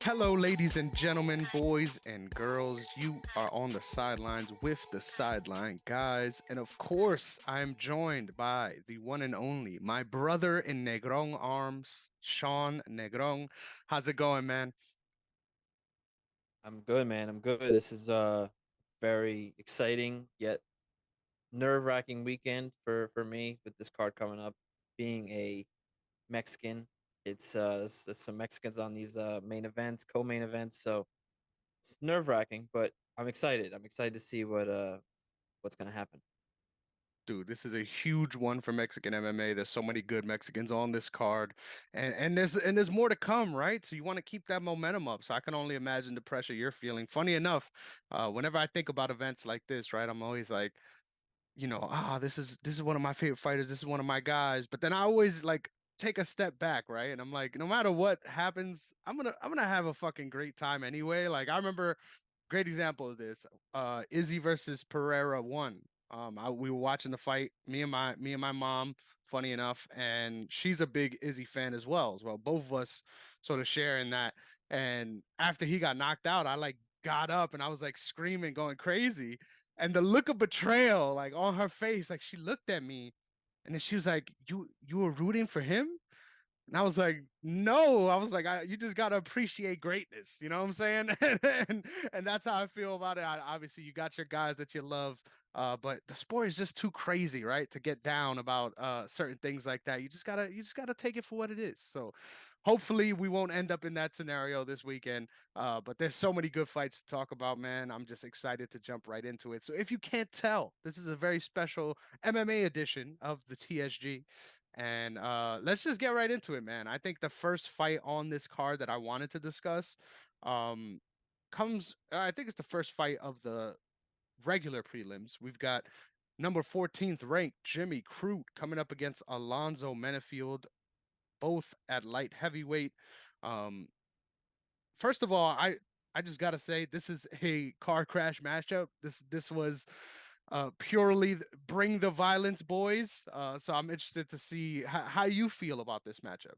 Hello, ladies and gentlemen, boys and girls. You are on the sidelines with the sideline guys. And of course, I'm joined by the one and only, my brother in Negrón arms, Sean Negrón. How's it going, man? I'm good, man. I'm good. This is a very exciting yet nerve-wracking weekend for me with this card coming up. Being a Mexican, there's some Mexicans on these main events, co-main events, so it's nerve-wracking, but I'm excited. I'm excited to see what's gonna happen. Dude, this is a huge one for Mexican MMA. There's so many good Mexicans on this card, and there's more to come, right? So you want to keep that momentum up. So I can only imagine the pressure you're feeling. Funny enough, whenever I think about events like this, right, I'm always like, this is one of my favorite fighters. This is one of my guys. But then I always like take a step back, right? And I'm like, no matter what happens, I'm gonna have a fucking great time anyway. Like I remember, great example of this, Izzy versus Pereira one. We were watching the fight, me and my mom, funny enough, and she's a big Izzy fan as well. As well, both of us sort of sharing that. And after he got knocked out, I like got up and I was like screaming, going crazy, and the look of betrayal like on her face, like she looked at me and then she was like, you were rooting for him? And I was like, no. I was like, you just gotta appreciate greatness. You know what I'm saying? And that's how I feel about it. Obviously, you got your guys that you love, but the sport is just too crazy, right? To get down about certain things like that. You just gotta take it for what it is. So hopefully we won't end up in that scenario this weekend. But there's so many good fights to talk about, man. I'm just excited to jump right into it. So if you can't tell, this is a very special MMA edition of the TSG. And let's just get right into it, man. I think the first fight on this card that I wanted to discuss um, I think it's the first fight of the regular prelims. We've got number 14th ranked Jimmy Crute coming up against Alonzo Menefield, both at light heavyweight. Um, First of all, I just gotta say this is a car crash matchup. This was purely bring the violence, boys. So I'm interested to see how you feel about this matchup.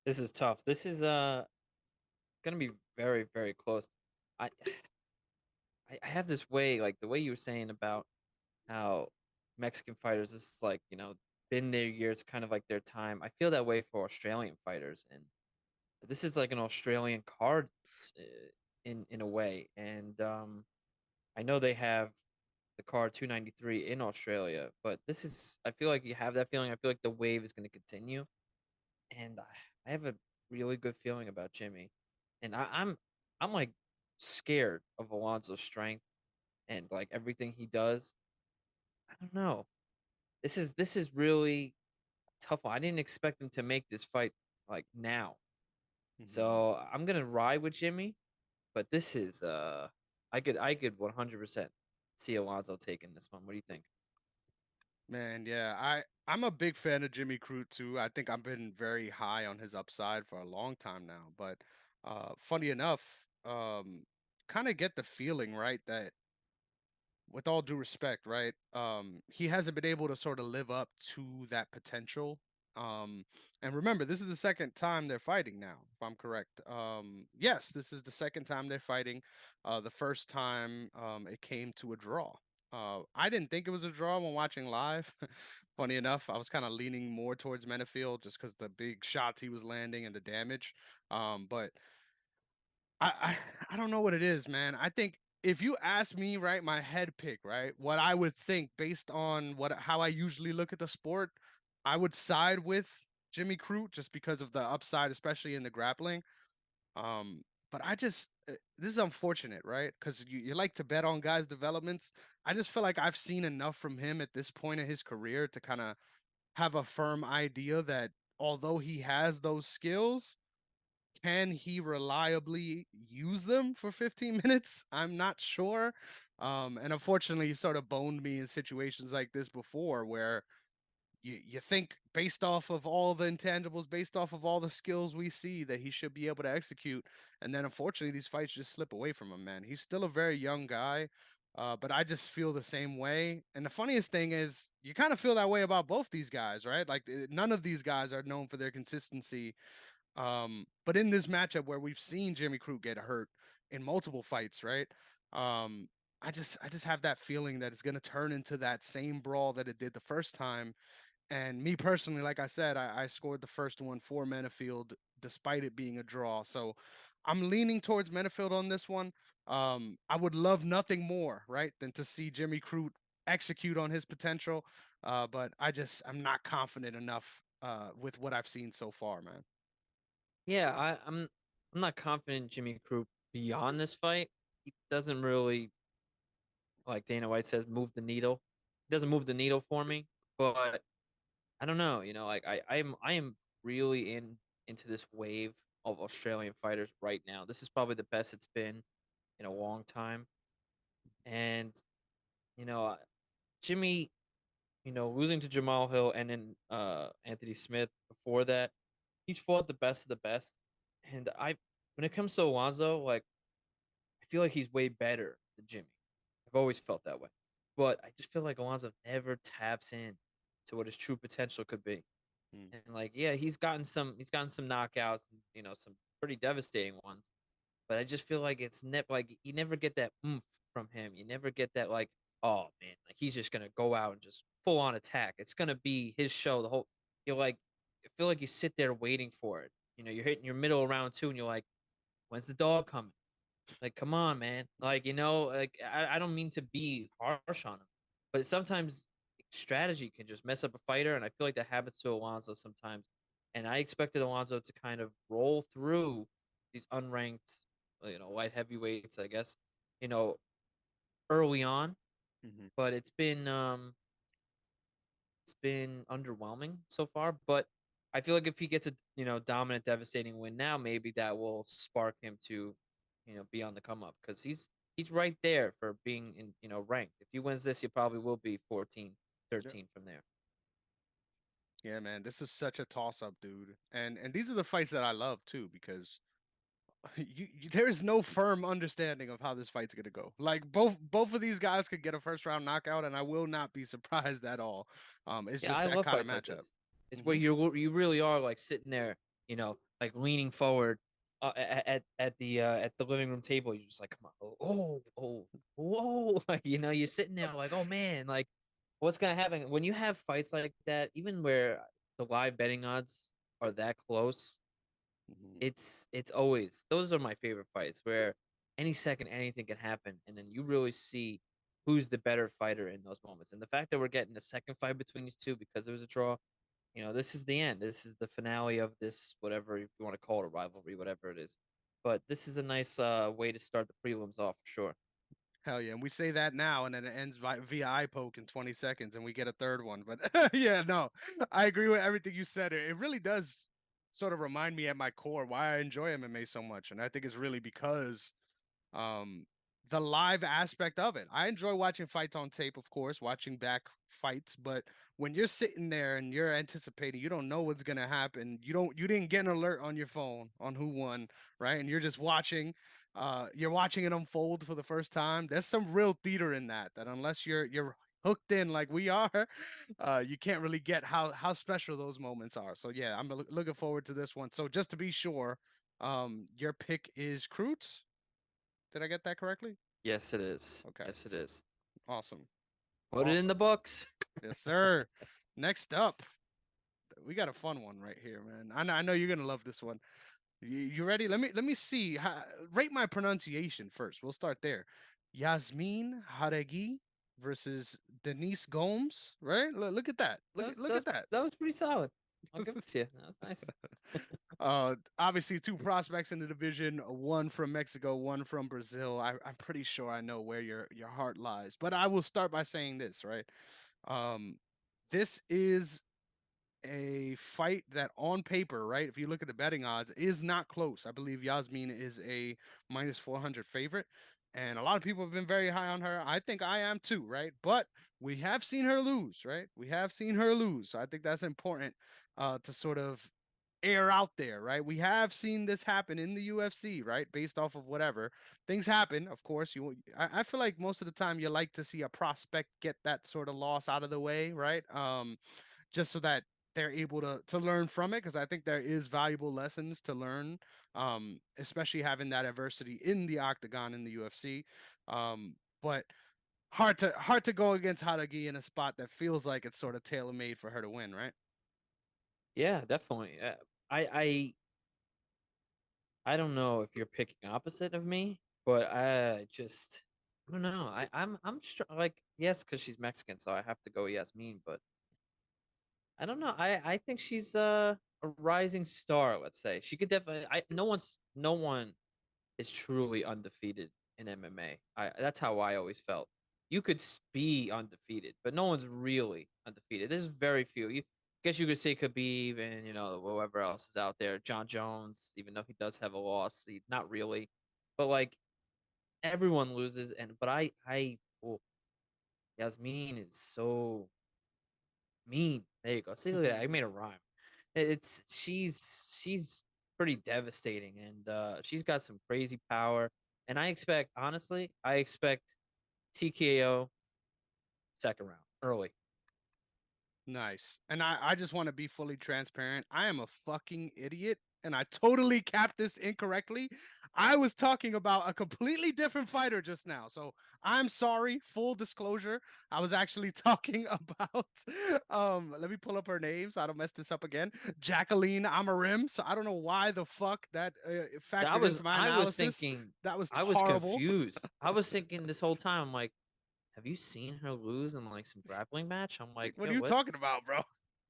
This is tough. This is gonna be very, very close. I I have this way, like the way you were saying about how Mexican fighters, this is like, been their years, kind of like their time. I feel that way for Australian fighters, and this is like an Australian card in a way. And I know they have the card 293 in Australia, but this is, I feel like you have that feeling. I feel like the wave is going to continue, and I have a really good feeling about Jimmy, and I'm like scared of Alonso's strength and like everything he does. I don't know. This is really a tough one. I didn't expect him to make this fight like now. Mhm. So I'm gonna ride with Jimmy, but this is I could 100% see Alonso taking this one. What do you think? Man, yeah, I'm a big fan of Jimmy Crute too. I think I've been very high on his upside for a long time now. But funny enough, kind of get the feeling, right, that with all due respect, right? He hasn't been able to sort of live up to that potential. Um, and remember, this is the second time they're fighting now, if I'm correct. Yes, this is the second time they're fighting. The first time it came to a draw. I didn't think it was a draw when watching live. Funny enough, I was kind of leaning more towards Menefield just because the big shots he was landing and the damage. But I, I I don't know what it is, man. I think if you ask me, right, my head pick, right, what I would think based on what how I usually look at the sport, I would side with Jimmy Crute just because of the upside, especially in the grappling. Um, but this is unfortunate, right? Because you like to bet on guys' developments. I just feel like I've seen enough from him at this point in his career to kind of have a firm idea that although he has those skills, can he reliably use them for 15 minutes? I'm not sure. And unfortunately, he sort of boned me in situations like this before where you think based off of all the intangibles, based off of all the skills we see that he should be able to execute. And then unfortunately, these fights just slip away from him, man. He's still a very young guy. But I just feel the same way. And the funniest thing is, you kind of feel that way about both these guys, right? Like, none of these guys are known for their consistency But in this matchup where we've seen Jimmy Crute get hurt in multiple fights, right? Um, I just have that feeling that it's gonna turn into that same brawl that it did the first time. And me personally, like I said, I scored the first one for Menafield despite it being a draw. So I'm leaning towards Menafield on this one. I would love nothing more, right, than to see Jimmy Crute execute on his potential. But I'm not confident enough with what I've seen so far, man. Yeah, I'm not confident in Jimmy Crute beyond this fight. He doesn't really, like Dana White says, move the needle. He doesn't move the needle for me, but I don't know, like I am really into this wave of Australian fighters right now. This is probably the best it's been in a long time. And, you know, uh, Jimmy, losing to Jamal Hill and then Anthony Smith before that, he's fought the best of the best. And when it comes to Alonzo, like I feel like he's way better than Jimmy. I've always felt that way. But I just feel like Alonzo never taps in to what his true potential could be. Mm. And like, yeah, he's gotten some knockouts and some pretty devastating ones. But I just feel like it's never like you never get that oomph from him. You never get that like, oh man, like he's just gonna go out and just full on attack. It's gonna be his show. The whole you're like I feel like you sit there waiting for it. You're hitting your middle of round two and you're like, when's the dog coming? Like, come on, man. Like, like I don't mean to be harsh on him, but sometimes strategy can just mess up a fighter, and I feel like that happens to Alonso sometimes. And I expected Alonso to kind of roll through these unranked, light heavyweights, I guess, you know, early on, Hmm. but it's been underwhelming so far. But I feel like if he gets a dominant, devastating win now, maybe that will spark him to, be on the come up because he's right there for being in ranked. If he wins this, he probably will be 14, Yeah. 13 from there. Yeah, man, this is such a toss up, dude. And these are the fights that I love too because there is no firm understanding of how this fight's gonna go. Like both of these guys could get a first round knockout, and I will not be surprised at all. It's Yeah, just I that love kind of fights like matchup. this. It's where Hmm. you really are like sitting there, like leaning forward at the living room table. You're just like, come on, whoa, like you're sitting there like, oh man, like what's gonna happen when you have fights like that? Even where the live betting odds are that close, Hmm. it's always those are my favorite fights where any second anything can happen, and then you really see who's the better fighter in those moments. And the fact that we're getting a second fight between these two because there was a draw, this is the end. This is the finale of this, whatever if you want to call it a rivalry, whatever it is. But this is a nice way to start the prelims off for sure. Hell yeah, and we say that now, and then it ends via eye poke in 20 seconds, and we get a third one. But yeah, no, I agree with everything you said. It really does sort of remind me at my core why I enjoy MMA so much, and I think it's really because um the live aspect of it. I enjoy watching fights on tape, of course, watching back fights, but when you're sitting there and you're anticipating, you don't know what's gonna happen. You didn't get an alert on your phone on who won, right? And you're just watching, you're watching it unfold for the first time. There's some real theater in that unless you're hooked in like we are, you can't really get how special those moments are. So yeah, I'm looking forward to this one. So just to be sure, your pick is Crute. Did I get that correctly? Yes, it is. Okay. Yes, it is. Awesome. Put it in the Awesome. books. Yes, sir. Next up, we got a fun one right here, man. I know you're gonna love this one. You ready? Let me see. Rate my pronunciation first. We'll start there. Yasmin Haregi versus Denise Gomes. Right? Look at that. That was, that Look at was, that. that was pretty solid. I'll give it to you. That was nice. Obviously two prospects in the division, one from Mexico, one from Brazil. I'm pretty sure I know where your heart lies, but I will start by saying this, right? Um, this is a fight that on paper, right? If you look at the betting odds, is not close. I believe Yasmin is a minus 400 favorite. And a lot of people have been very high on her. I think I am too, right? But we have seen her lose, right? We have seen her lose. So I think that's important to sort of air out there, right? We have seen this happen in the UFC, right? Based off of whatever things happen, of course. I feel like most of the time you like to see a prospect get that sort of loss out of the way, right? Just so that they're able to learn from it, because I think there is valuable lessons to learn, especially having that adversity in the octagon in the UFC. But hard to go against Haragi in a spot that feels like it's sort of tailor made for her to win, right? Yeah, definitely. I I I don't know if you're picking opposite of me, but I don't know. Like yes, because she's Mexican, so I have to go Yasmin. But I don't know. I think she's a rising star. Let's say she could definitely. I no one is truly undefeated in MMA. That's how I always felt. You could be undefeated, but no one's really undefeated. There's very few. You guess you could say Khabib and whoever else is out there. John Jones, even though he does have a loss, not really. But like everyone loses, and but well, Yasmin is so mean. There you go. See, look at that. I made a rhyme. It's she's pretty devastating, and she's got some crazy power. And I expect TKO second round early. Nice. And I just want to be fully transparent. I am a fucking idiot and I totally capped this incorrectly. I was talking about a completely different fighter just now. So I'm sorry, full disclosure. I was actually talking about let me pull up her name so I don't mess this up again. Jacqueline Amarim. So I don't know why the fuck that factored into my analysis. That was I was horrible. confused. I was thinking this whole time, I'm like, have you seen her lose in like some grappling match? I'm like, Like, what are yo, you what? talking about, bro?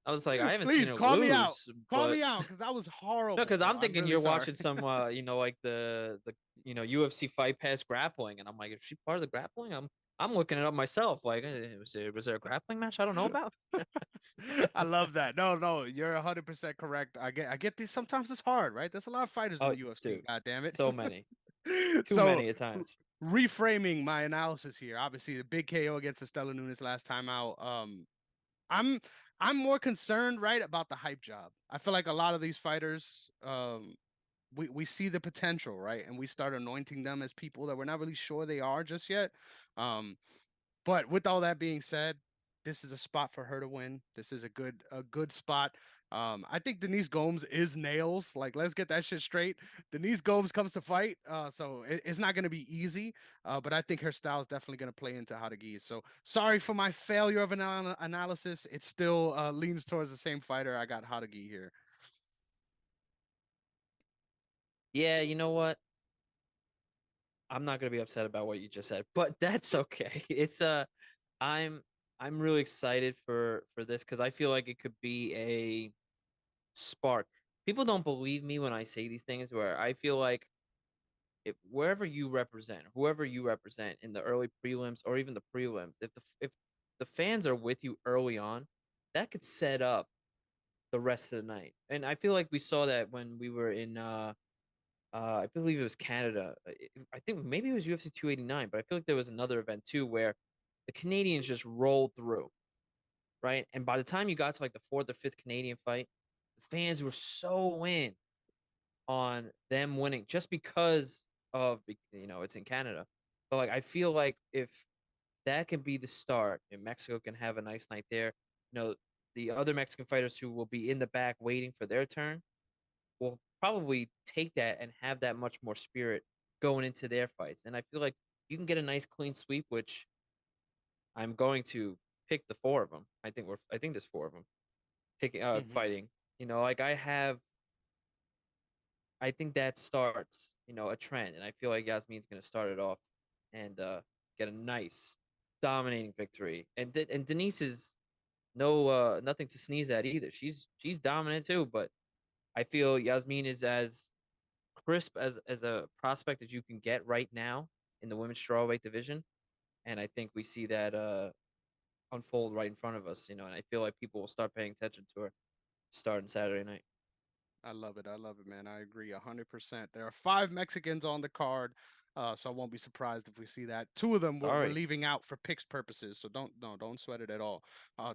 I was like, I haven't seen Please her call me out. lose, Call but me out because that was no, horrible, because bro. I'm I'm thinking really you're sorry. watching some, like the UFC Fight Pass grappling, and I'm like, is she part of the grappling? I'm looking it up myself. Like, was there a grappling match I don't know about? I love that. No, no, you're 100% correct. I get this. Sometimes it's hard, right? There's a lot of fighters in Oh, the UFC. dude, God damn it. so many, too So many at times. reframing my analysis here. Obviously, the big KO against Estela Nunes last time out. I'm I'm more concerned, right, about the hype job. I feel like a lot of these fighters, we see the potential, right? And we start anointing them as people that we're not really sure they are just yet. Um, but with all that being said, this is a spot for her to win. This is a good spot. I think Denise Gomes is nails. Like, let's get that shit straight. Denise Gomes comes to fight, so it's not going to be easy. But I think her style is definitely going to play into how to geese. So sorry for my failure of analysis. It still leans towards the same fighter. I got Hadagi here. Yeah, you know what? I'm not gonna be upset about what you just said, but that's okay. I'm I'm really excited for this because I feel like it could be a spark. People don't believe me when I say these things, where I feel like if wherever you represent, whoever you represent in the early prelims or even the prelims, if the fans are with you early on, that could set up the rest of the night. And I feel like we saw that when we were in I believe it was Canada. I think maybe it was UFC 289, but I feel like there was another event too where the Canadians just rolled through, right? And by the time you got to like the fourth or fifth Canadian fight, the fans were so in on them winning just because of it's in Canada. But like I feel like if that can be the start and Mexico can have a nice night there, the other Mexican fighters who will be in the back waiting for their turn will probably take that and have that much more spirit going into their fights. And I feel like you can get a nice clean sweep, which I'm going to pick the four of them. I think there's four of them picking Hmm. fighting. Like I think that starts, a trend, and I feel like Yasmin's going to start it off and get a nice dominating victory. And Denise is nothing to sneeze at either. She's dominant too, but I feel Yasmin is as crisp as a prospect that you can get right now in the women's strawweight division, and I think we see that unfold right in front of us. And I feel like people will start paying attention to her starting Saturday night. I love it. I love it, man. I agree 100%. There are five Mexicans on the card, so I won't be surprised if we see that. Two of them we're Sorry. leaving out for picks purposes, so don't sweat it at all.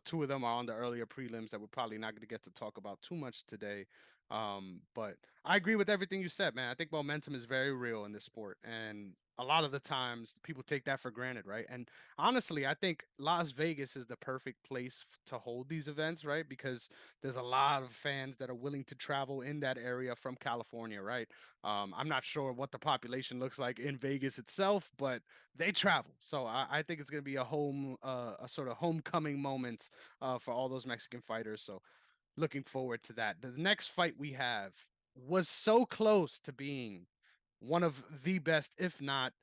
Two of them are on the earlier prelims that we're probably not going to get to talk about too much today. But I agree with everything you said, man. I think momentum is very real in this sport, and a lot of the times people take that for granted, right? And honestly, I think Las Vegas is the perfect place to hold these events, right? Because there's a lot of fans that are willing to travel in that area from California, right? I'm not sure what the population looks like in Vegas itself, but they travel. So I think it's going to be a sort of homecoming moment for all those Mexican fighters. So looking forward to that. The next fight we have was so close to being one of the best, if not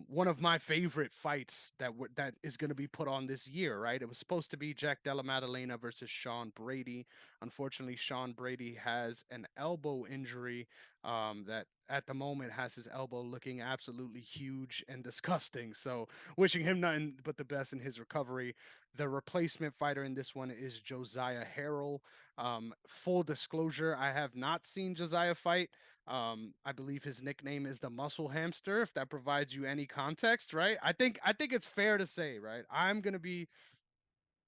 one of my favorite fights that is going to be put on this year, right? It was supposed to be Jack Della Maddalena versus Sean Brady. Unfortunately, Sean Brady has an elbow injury that at the moment has his elbow looking absolutely huge and disgusting. So, wishing him nothing but the best in his recovery. The replacement fighter in this one is Josiah Harrell. Full disclosure, I have not seen Josiah fight. I believe his nickname is the Muscle Hamster, if that provides you any context, right? I think it's fair to say, right? I'm gonna be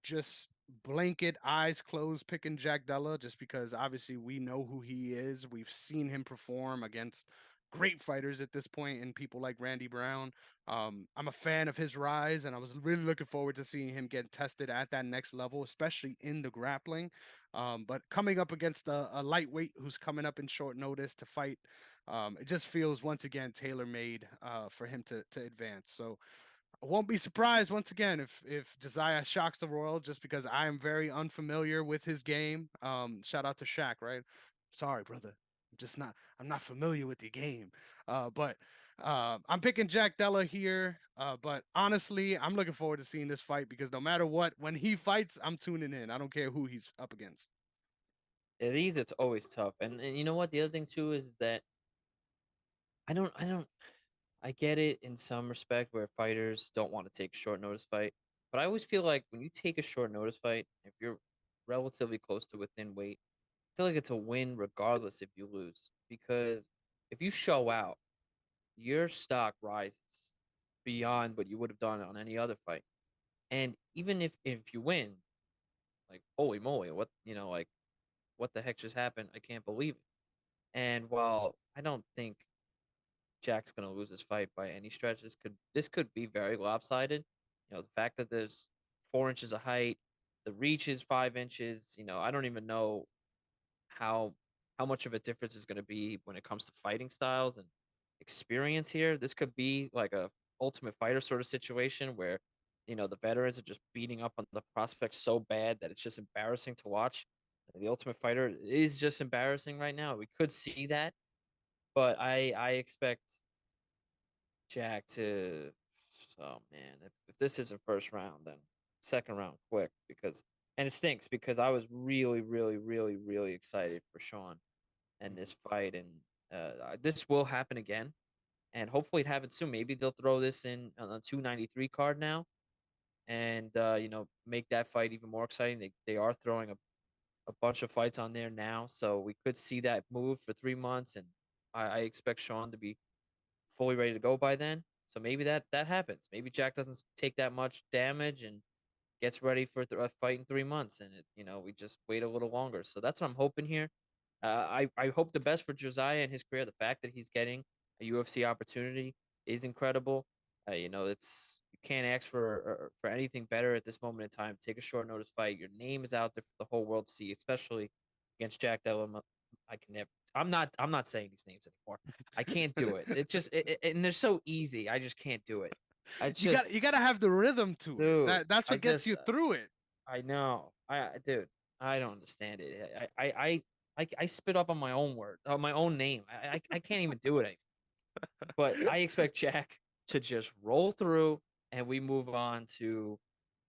just blanket eyes closed picking Jack Della just because obviously we know who he is. We've seen him perform against great fighters at this point and people like Randy Brown. I'm a fan of his rise and I was really looking forward to seeing him get tested at that next level, especially in the grappling. But coming up against a lightweight who's coming up in short notice to fight, it just feels once again tailor made for him to advance. So I won't be surprised once again if Josiah shocks the world just because I am very unfamiliar with his game. Shout out to Shaq, right? Sorry, brother. I'm not familiar with the game. But I'm picking Jack Della here. But honestly, I'm looking forward to seeing this fight because no matter what, when he fights, I'm tuning in. I don't care who he's up against. Yeah, these it's always tough. And you know what? The other thing too is that I don't I get it in some respect where fighters don't want to take a short notice fight, but I always feel like when you take a short notice fight, if you're relatively close to within weight, I feel like it's a win regardless if you lose. Because if you show out, your stock rises beyond what you would have done on any other fight. And even if you win, like holy moly, what like what the heck just happened? I can't believe it. And while I don't think Jack's gonna lose this fight by any stretch, this could be very lopsided. The fact that there's 4 inches of height, the reach is 5 inches. I don't even know how how much of a difference is going to be when it comes to fighting styles and experience here. This could be like a ultimate fighter sort of situation where the veterans are just beating up on the prospects so bad that it's just embarrassing to watch. The ultimate fighter is just embarrassing right now. We could see that, but I expect Jack to. Oh man, if this isn't first round, then second round quick because and it stinks because I was really, really, really, really excited for Sean and this fight, and this will happen again, and hopefully it happens soon. Maybe they'll throw this in on a 293 card now, and make that fight even more exciting. They are throwing a bunch of fights on there now, so we could see that move for 3 months, and I expect Sean to be fully ready to go by then. So maybe that happens. Maybe Jack doesn't take that much damage and gets ready for a fight in 3 months, and we just wait a little longer. So that's what I'm hoping here. I hope the best for Josiah and his career. The fact that he's getting a UFC opportunity is incredible. It's you can't ask for anything better at this moment in time. Take a short notice fight. Your name is out there for the whole world to see, especially against Jack Della. I can never. I'm not saying these names anymore. I can't do it. It just and they're so easy. I just can't do it. I just, You gotta have the rhythm to it. dude. That's I what gets just you through it. I know. Dude, I don't understand it. I spit up on my own word, on my own name. I can't even do it anymore. But I expect Jack to just roll through, and we move on to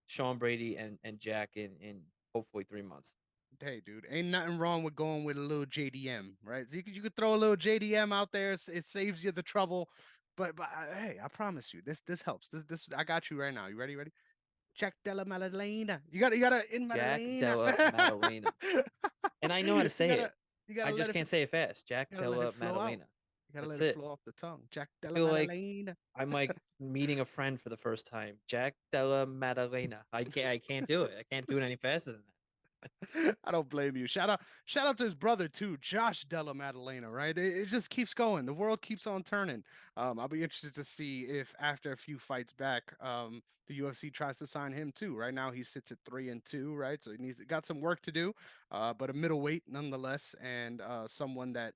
Sean Brady and Jack in hopefully 3 months. Hey, dude, ain't nothing wrong with going with a little JDM, right? So you could throw a little JDM out there. It saves you the trouble. But hey, I promise you, this helps. This I got you right now. You ready? Ready? Jack Della Maddalena. You gotta in Jack Maddalena. Della Maddalena, and I know how to you say it. gotta you gotta I let just it can't say it fast. Jack you gotta let it Della flow out. Maddalena. You gotta let That's it it. flow off the tongue. Jack I Della feel like Maddalena. I'm like meeting a friend for the first time. Jack Della Maddalena. I can't do it. I can't do it any faster than that. I don't blame you. Shout out to his brother too, Josh Della Maddalena, right? It just keeps going. The world keeps on turning. I'll be interested to see if after a few fights back, the UFC tries to sign him too. Right now he sits at 3-2, right? So he needs got some work to do, but a middleweight nonetheless, and someone that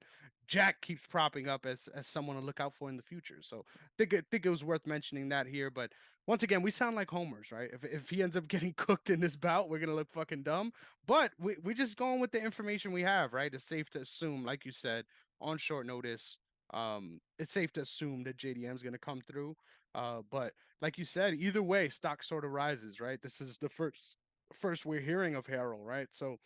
Jack keeps propping up as someone to look out for in the future. So think it was worth mentioning that here. But once again, we sound like homers, right? If he ends up getting cooked in this bout, we're gonna look fucking dumb. But we just going with the information we have, right? It's safe to assume, like you said, on short notice, it's safe to assume that JDM is going to come through. But like you said, either way, stock sort of rises, right? This is the first we're hearing of Harold, right? So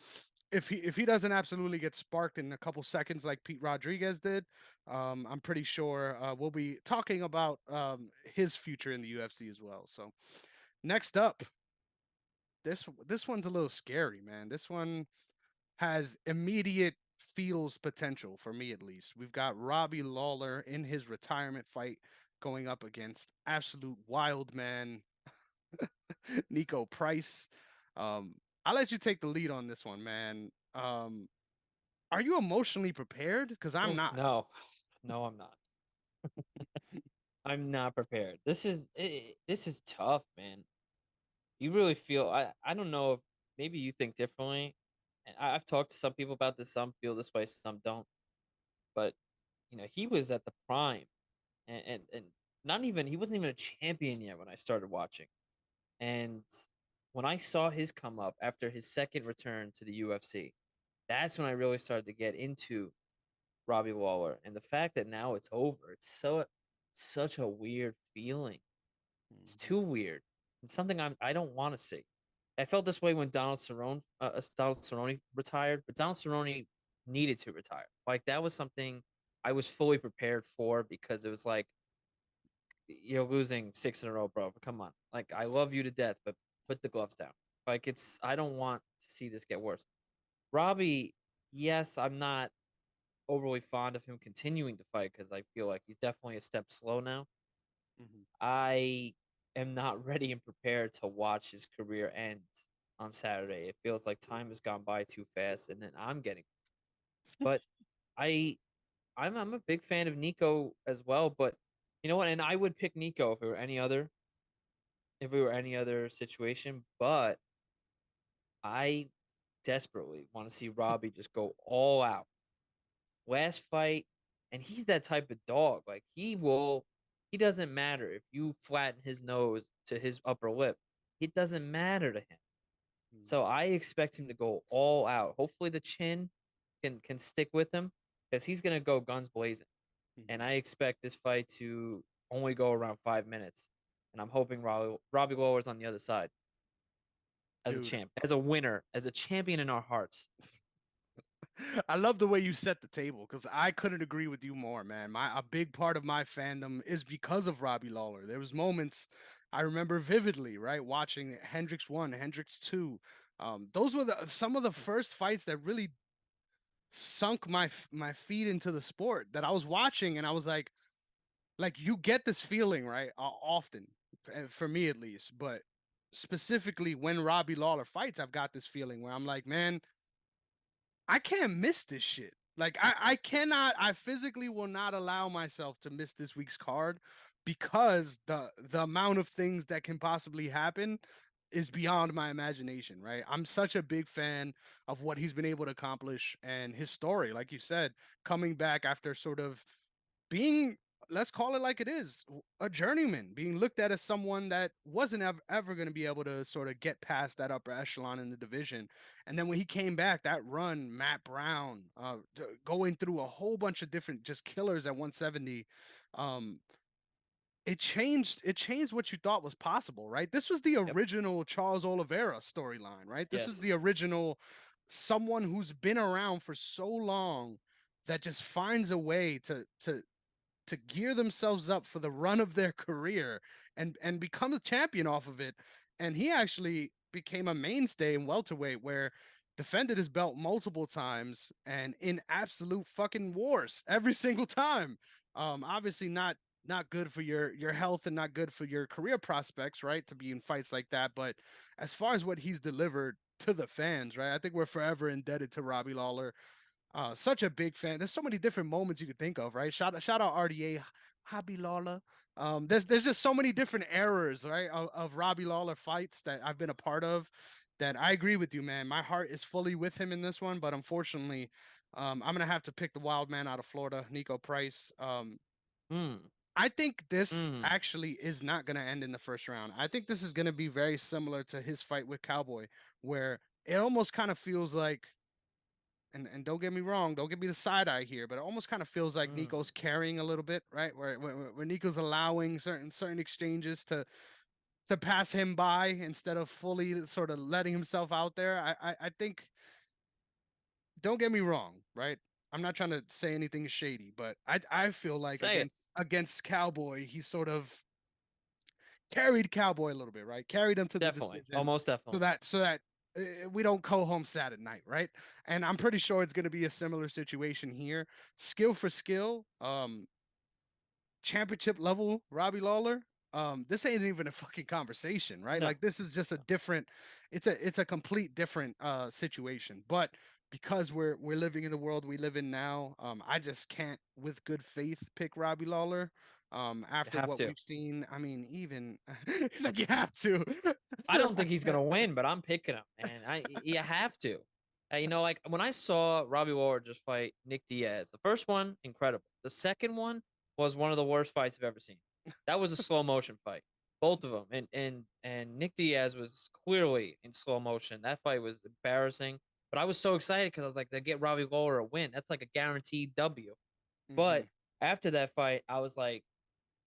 if he doesn't absolutely get sparked in a couple seconds like Pete Rodriguez did, I'm pretty sure we'll be talking about his future in the UFC as well. So next up, this one's a little scary, man. This one has immediate feels potential for me at least. We've got Robbie Lawler in his retirement fight going up against absolute wild man Nico Price. I'll let you take the lead on this one, man. Are you emotionally prepared? Because I'm Oof, not. no, no, I'm not. I'm not prepared. This is tough, man. You really feel I don't know if maybe you think differently. And I've talked to some people about this. Some feel this way, some don't. But he was at the prime, and not even he wasn't even a champion yet when I started watching. And when I saw his come up after his second return to the UFC, that's when I really started to get into Robbie Lawler. And the fact that now it's over, it's such a weird feeling. It's Mhm. too weird. It's something I don't want to see. I felt this way when Donald Cerrone retired, but Donald Cerrone needed to retire. Like that was something I was fully prepared for because it was like you're losing six in a row, bro. Come on, like I love you to death, but put the gloves down. Like I don't want to see this get worse. Robbie, yes, I'm not overly fond of him continuing to fight because I feel like he's definitely a step slow now. Mhm. I am not ready and prepared to watch his career end on Saturday. It feels like time has gone by too fast, and then I'm getting. But I, I'm a big fan of Nico as well. But you know what? And I would pick Nico if it were any other situation. But I desperately want to see Robbie just go all out. Last fight, and he's that type of dog. Like he will. He doesn't matter if you flatten his nose to his upper lip. It doesn't matter to him. So Mhm. I expect him to go all out. Hopefully the chin can stick with him because he's gonna go guns blazing. And Mhm. I expect this fight to only go around 5 minutes. And I'm hoping Robbie Lawler's on the other side as a Dude, champ, as a winner, as a champion in our hearts. I love the way you set the table because I couldn't agree with you more, man. A big part of my fandom is because of Robbie Lawler. There was moments I remember vividly, right, watching Hendricks 1, Hendricks 2. Those were some of the first fights that really sunk my feet into the sport that I was watching, and I was like you get this feeling, right, often, for me at least, but specifically when Robbie Lawler fights, I've got this feeling where I'm like, man, I can't miss this shit. Like I cannot, I physically will not allow myself to miss this week's card because the amount of things that can possibly happen is beyond my imagination, right? I'm such a big fan of what he's been able to accomplish and his story, like you said, coming back after sort of being, let's call it like it is, a journeyman, being looked at as someone that wasn't ever going to be able to sort of get past that upper echelon in the division. And then when he came back, that run, Matt Brown, going through a whole bunch of different just killers at 170, um, it changed what you thought was possible, right? This was the Yep. original Charles Oliveira storyline, right? This was the Yes. original someone who's been around for so long that just finds a way to gear themselves up for the run of their career and become a champion off of it. And he actually became a mainstay in welterweight where defended his belt multiple times and in absolute fucking wars every single time. Obviously not good for your health and not good for your career prospects, right? To be in fights like that. But as far as what he's delivered, to the fans, right? I think we're forever indebted to Robbie Lawler. Such a big fan. There's so many different moments you could think of, right? Shout out RDA, Hobby Lawler. There's just so many different eras, right, of Robbie Lawler fights that I've been a part of. That I agree with you, man. My heart is fully with him in this one, but unfortunately, I'm gonna have to pick the wild man out of Florida, Nico Price. Mm, I think this mm. actually is not going to end in the first round. I think this is going to be very similar to his fight with Cowboy, where it almost kind of feels like, and don't get me wrong, don't give me the side eye here, but it almost kind of feels like Mm. Nico's carrying a little bit, right? Where Nico's allowing certain exchanges to pass him by instead of fully sort of letting himself out there. I think, don't get me wrong, right? I'm not trying to say anything shady, but I feel like Say it. against Cowboy, he sort of carried Cowboy a little bit, right? Carried him to the Definitely. decision Almost so definitely. that we don't go home sad at night, right? And I'm pretty sure it's going to be a similar situation here. Skill for skill, championship level Robbie Lawler. This ain't even a fucking conversation, right? No. Like this is just a No. different, it's a complete different situation. But because we're living in the world we live in now, I just can't with good faith pick Robbie Lawler. You After have what to. we've seen, I mean, even like you have to. I don't think he's gonna win, but I'm picking him, man. You have to. Like when I saw Robbie Lawler just fight Nick Diaz, the first one, incredible. The second one was one of the worst fights I've ever seen. That was a slow motion fight, both of them, and Nick Diaz was clearly in slow motion. That fight was embarrassing, but I was so excited because I was like, they get Robbie Lawler a win. That's like a guaranteed W. Hmm. But after that fight, I was like,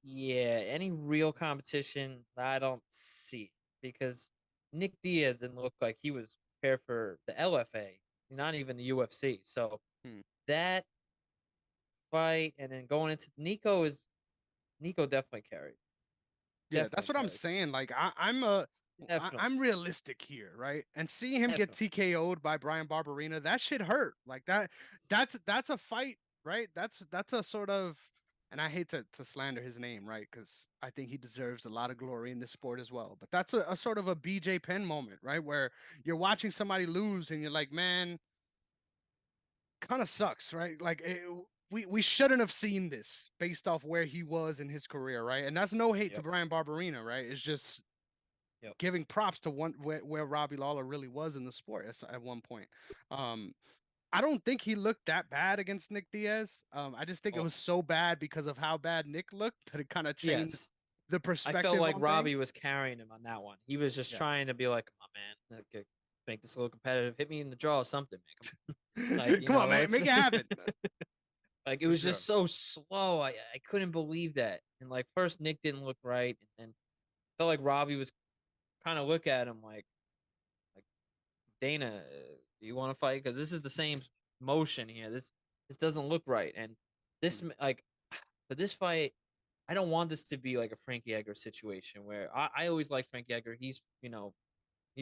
yeah, any real competition, I don't see because Nick Diaz didn't look like he was prepared for the LFA, not even the UFC. So that fight and then going into Nico definitely carried. Yeah, that's Definitely what I'm carried. saying. Like Definitely. I'm realistic here, right? And seeing him get Definitely. TKO'd by Brian Barberina, that shit hurt. Like that's a fight, right? That's a sort of, and I hate to slander his name, right? Because I think he deserves a lot of glory in this sport as well. But that's a sort of a BJ Penn moment, right? Where you're watching somebody lose and you're like, man, kind of sucks, right? We shouldn't have seen this based off where he was in his career, right? And that's no hate to Yep. Brian Barberina, right? It's just Yep. giving props to where Robbie Lawler really was in the sport at one point. Um, I don't think he looked that bad against Nick Diaz. I just think it Oh, was so bad because of how bad Nick looked that it kind of changed yes. the I felt perspective like on Robbie things. was carrying him on that one. He was just Yeah. trying to be like, come on, man, make this a little competitive. Hit me in the jaw or something, man. Come on. Like, Come on, man, let's make it happen. like it For was just sure. so slow. I couldn't believe that. And like first Nick didn't look right, and then felt like Robbie was kind of look at him like Dana, do you want to fight? Because this is the same motion here. This doesn't look right. And this Mm, like for this fight, I don't want this to be like a Frankie Edgar situation where I always liked Frankie Edgar. He's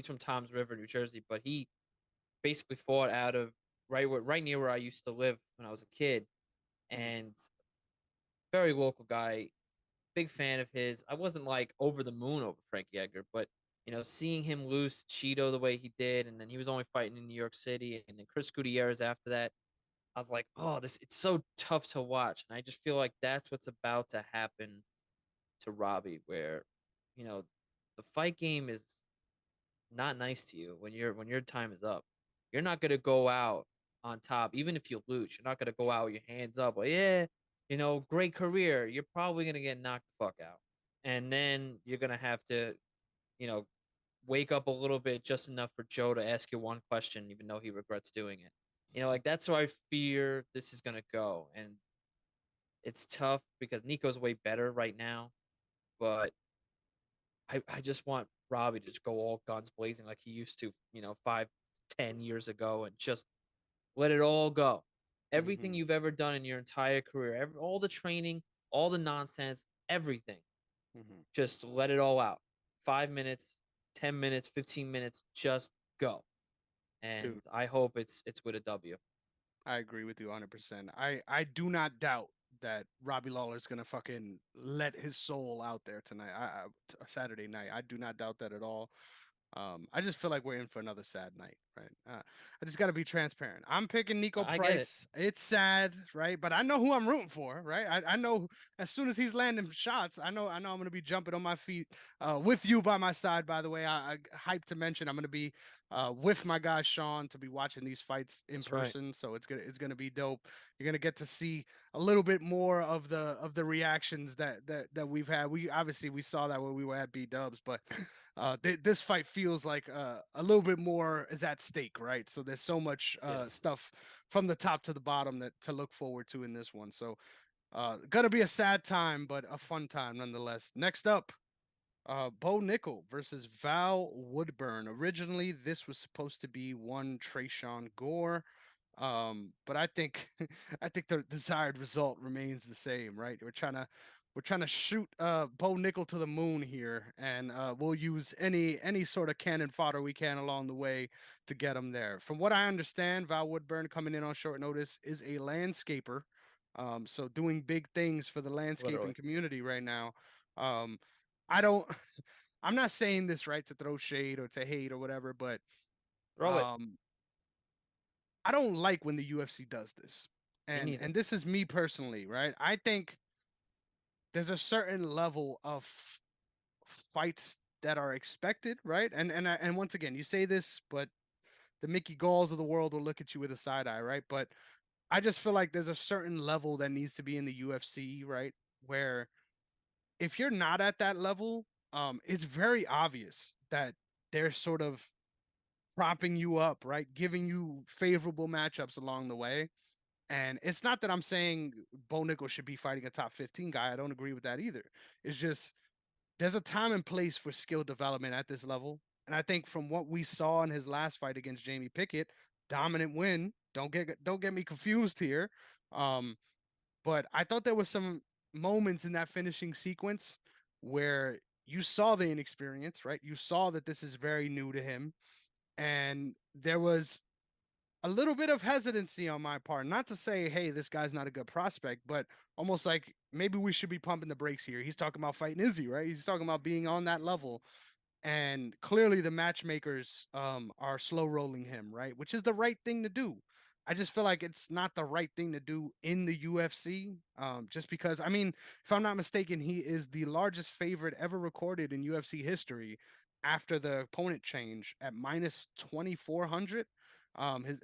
from Toms River, New Jersey, but he basically fought out of right near where I used to live when I was a kid, mm, and very local guy. Big fan of his. I wasn't like over the moon over Frankie Edgar, but seeing him lose to Cheeto the way he did, and then he was only fighting in New York City, and then Chris Gutierrez after that, I was like, oh, this it's so tough to watch, and I just feel like that's what's about to happen to Robbie, where you know the fight game is not nice to you when your time is up. You're not gonna go out on top, even if you lose. You're not gonna go out with your hands up, like, yeah, great career. You're probably gonna get knocked the fuck out, and then you're gonna have to, you know, wake up a little bit just enough for Joe to ask you one question, even though he regrets doing it. Like that's where I fear this is gonna go, and it's tough because Nico's way better right now, but I just want Robbie to just go all guns blazing like he used to, 5, 10 years ago, and just let it all go. Everything mhm, you've ever done in your entire career, all the training, all the nonsense, everything, mhm. just let it all out. 5 minutes, 10 minutes, 15 minutes, just go. And Dude, I hope it's with a W. I agree with you 100%. I do not doubt that Robbie Lawler's gonna fucking let his soul out there tonight. Saturday night. I do not doubt that at all. I just feel like we're in for another sad night, right? I just got to be transparent. I'm picking Nico I get it. Price. It's sad, right? But I know who I'm rooting for, right? I know as soon as he's landing shots, I know I'm gonna be jumping on my feet with you by my side. By the way, I hyped to mention I'm gonna be with my guy Sean to be watching these fights in That's right. person. So it's gonna be dope. You're gonna get to see a little bit more of the reactions that we've had. We obviously we saw that when we were at B Dubs, but this fight feels like a little bit more is at stake, right? So there's so much Yes. stuff from the top to the bottom that to look forward to in this one. So gonna be a sad time, but a fun time nonetheless. Next up, Bo Nickel versus Val Woodburn. Originally, this was supposed to be one Trayshawn Gore. But I think I think the desired result remains the same, right? We're trying to shoot Bo Nickel to the moon here, and we'll use any sort of cannon fodder we can along the way to get him there. From what I understand, Val Woodburn coming in on short notice is a landscaper, so doing big things for the landscaping Literally. community right now. Um, I don't. I'm not saying this right to throw shade or to hate or whatever, but Throw it. um, I don't like when the UFC does this. Me And neither. this is me personally, right? I think there's a certain level of fights that are expected, right? And once again, you say this, but the Mickey Galls of the world will look at you with a side eye, right? But I just feel like there's a certain level that needs to be in the UFC, right? Where if you're not at that level, it's very obvious that they're sort of propping you up, right? Giving you favorable matchups along the way. And it's not that I'm saying Bo Nickel should be fighting a top 15 guy. I don't agree with that either. It's just there's a time and place for skill development at this level. And I think from what we saw in his last fight against Jamie Pickett, dominant win. Don't get me confused here. Um, but I thought there was some moments in that finishing sequence where you saw the inexperience, right? You saw that this is very new to him. And there was a little bit of hesitancy on my part. Not to say, hey, this guy's not a good prospect, but almost like maybe we should be pumping the brakes here. He's talking about fighting Izzy, right? He's talking about being on that level. And clearly the matchmakers are slow rolling him, right? Which is the right thing to do. I just feel like it's not the right thing to do in the UFC. Just because, I mean, if I'm not mistaken, he is the largest favorite ever recorded in UFC history after the opponent change at minus 2,400.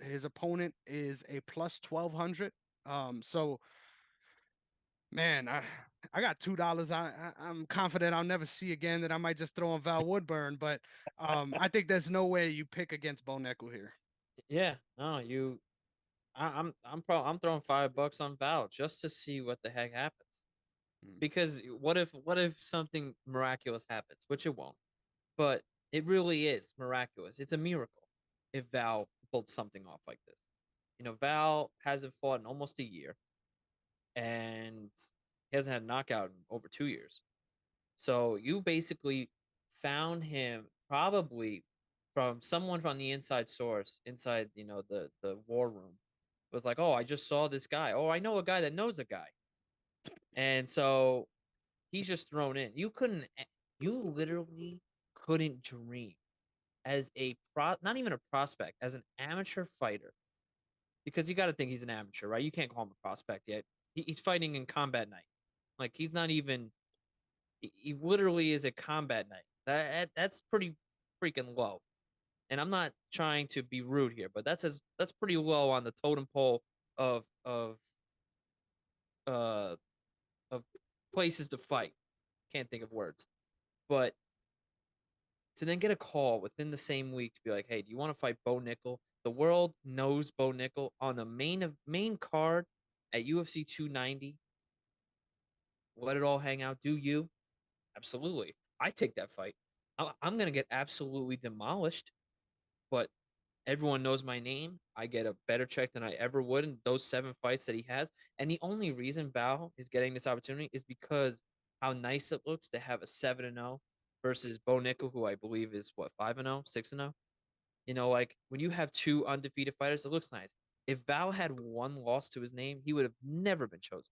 His opponent is a plus 1,200. So man, I got $2. I'm confident I'll never see again that I might just throw on Val Woodburn, but I think there's no way you pick against Bo Nickel here. Yeah. No, you. I'm throwing $5 on Val just to see what the heck happens. Mm. Because what if something miraculous happens, which it won't. But it really is miraculous. It's a miracle if Val pulls something off like this. Val hasn't fought in almost a year, and he hasn't had a knockout in over 2 years. So you basically found him probably from someone from the inside source, inside the war room. It was like, oh, I just saw this guy. Oh, I know a guy that knows a guy, and so he's just thrown in. You literally couldn't dream as not even a prospect, as an amateur fighter, because you got to think he's an amateur, right? You can't call him a prospect yet. He's fighting in combat night, like he's not even. He literally is a combat night. That's pretty freaking low. And I'm not trying to be rude here, but that's pretty low on the totem pole of uh of places to fight. Can't think of words, but to then get a call within the same week to be like, "Hey, do you want to fight Bo Nickel?" The world knows Bo Nickel on the main card at UFC 290. Let it all hang out. Do you? Absolutely. I take that fight. I'm gonna get absolutely demolished, but everyone knows my name. I get a better check than I ever would in those 7 fights that he has. And the only reason Bao is getting this opportunity is because how nice it looks to have a 7-0 versus Bo Nickel, who I believe is what 5-0, 6-0. Like when you have two undefeated fighters, it looks nice. If Bao had one loss to his name, he would have never been chosen.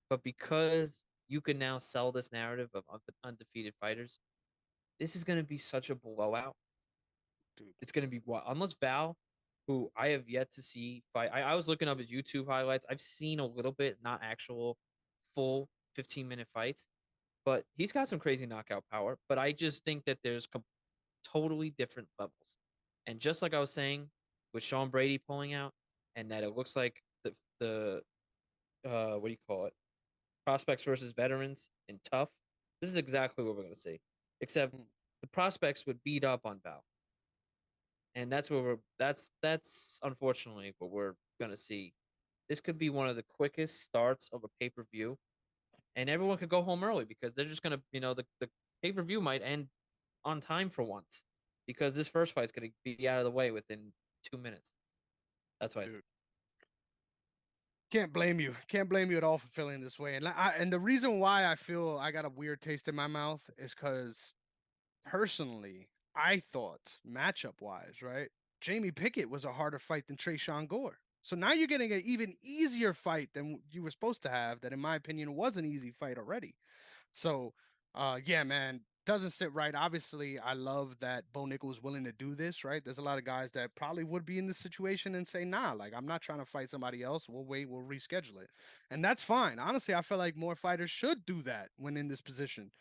But because you can now sell this narrative of undefeated fighters, this is going to be such a blowout. dude. It's gonna be what unless Val, who I have yet to see fight. I was looking up his YouTube highlights. I've seen a little bit, not actual full 15-minute fights, but he's got some crazy knockout power. But I just think that there's totally different levels. And just like I was saying with Sean Brady pulling out, and that it looks like the what do you call it? Prospects versus veterans in tough. This is exactly what we're gonna see. Except Mm. the prospects would beat up on Val. And that's where that's unfortunately what we're gonna see. This could be one of the quickest starts of a pay-per-view, and everyone could go home early because they're just gonna, the pay-per-view might end on time for once because this first fight's gonna be out of the way within 2 minutes. That's what I think. Dude. Can't blame you. Can't blame you at all for feeling this way. And the reason why I feel I got a weird taste in my mouth is because personally, I thought matchup wise, right? Jamie Pickett was a harder fight than Trayshawn Gore. So now you're getting an even easier fight than you were supposed to have. That, in my opinion, was an easy fight already. So, yeah, man, doesn't sit right. Obviously, I love that Bo Nickel is willing to do this, right? There's a lot of guys that probably would be in this situation and say, nah, like, I'm not trying to fight somebody else. We'll wait, we'll reschedule it. And that's fine. Honestly, I feel like more fighters should do that when in this position.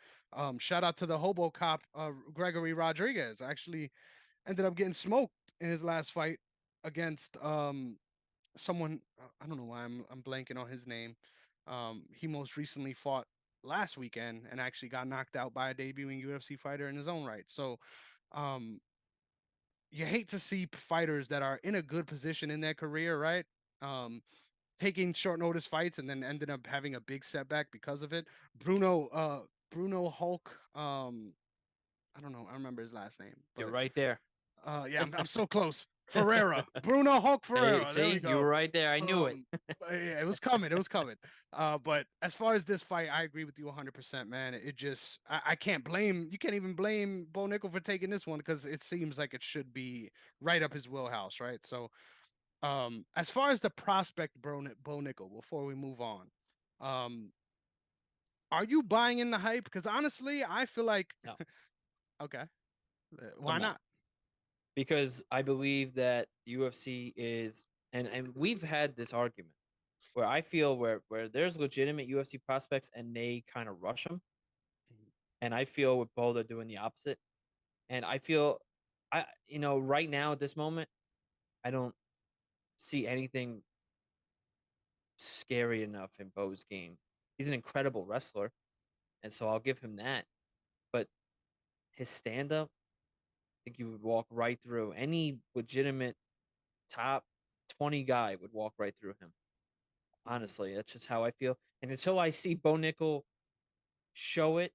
Shout out to the hobo cop, Gregory Rodriguez. Actually ended up getting smoked in his last fight against someone. I don't know why I'm blanking on his name. He most recently fought last weekend and actually got knocked out by a debuting UFC fighter in his own right. So, um, you hate to see fighters that are in a good position in their career, right? Um, taking short notice fights and then ended up having a big setback because of it. Bruno Hulk. I don't know. I remember his last name, You're but right there. yeah, I'm so close. Ferreira, Bruno Hulk Hey, Ferreira. There we see, you go. were right there. I knew it. Um, yeah, it was coming. It was coming. But as far as this fight, I agree with you 100%, man. It just, I can't blame. You can't even blame Bo Nickel for taking this one because it seems like it should be right up his wheelhouse, right? So, as far as the prospect, Bo Nickel, before we move on, um, are you buying in the hype? Because honestly, I feel like, No, okay, I'm why not. not? Because I believe that the UFC is, and we've had this argument where I feel where there's legitimate UFC prospects and they kind of rush them, and I feel with Bo they're doing the opposite. And I feel, right now at this moment, I don't see anything scary enough in Bo's game. He's an incredible wrestler, and so I'll give him that. But his stand up, I think you would walk right through any legitimate top 20 guy would walk right through him. Mhm. Honestly, that's just how I feel. And until I see Bo Nickel show it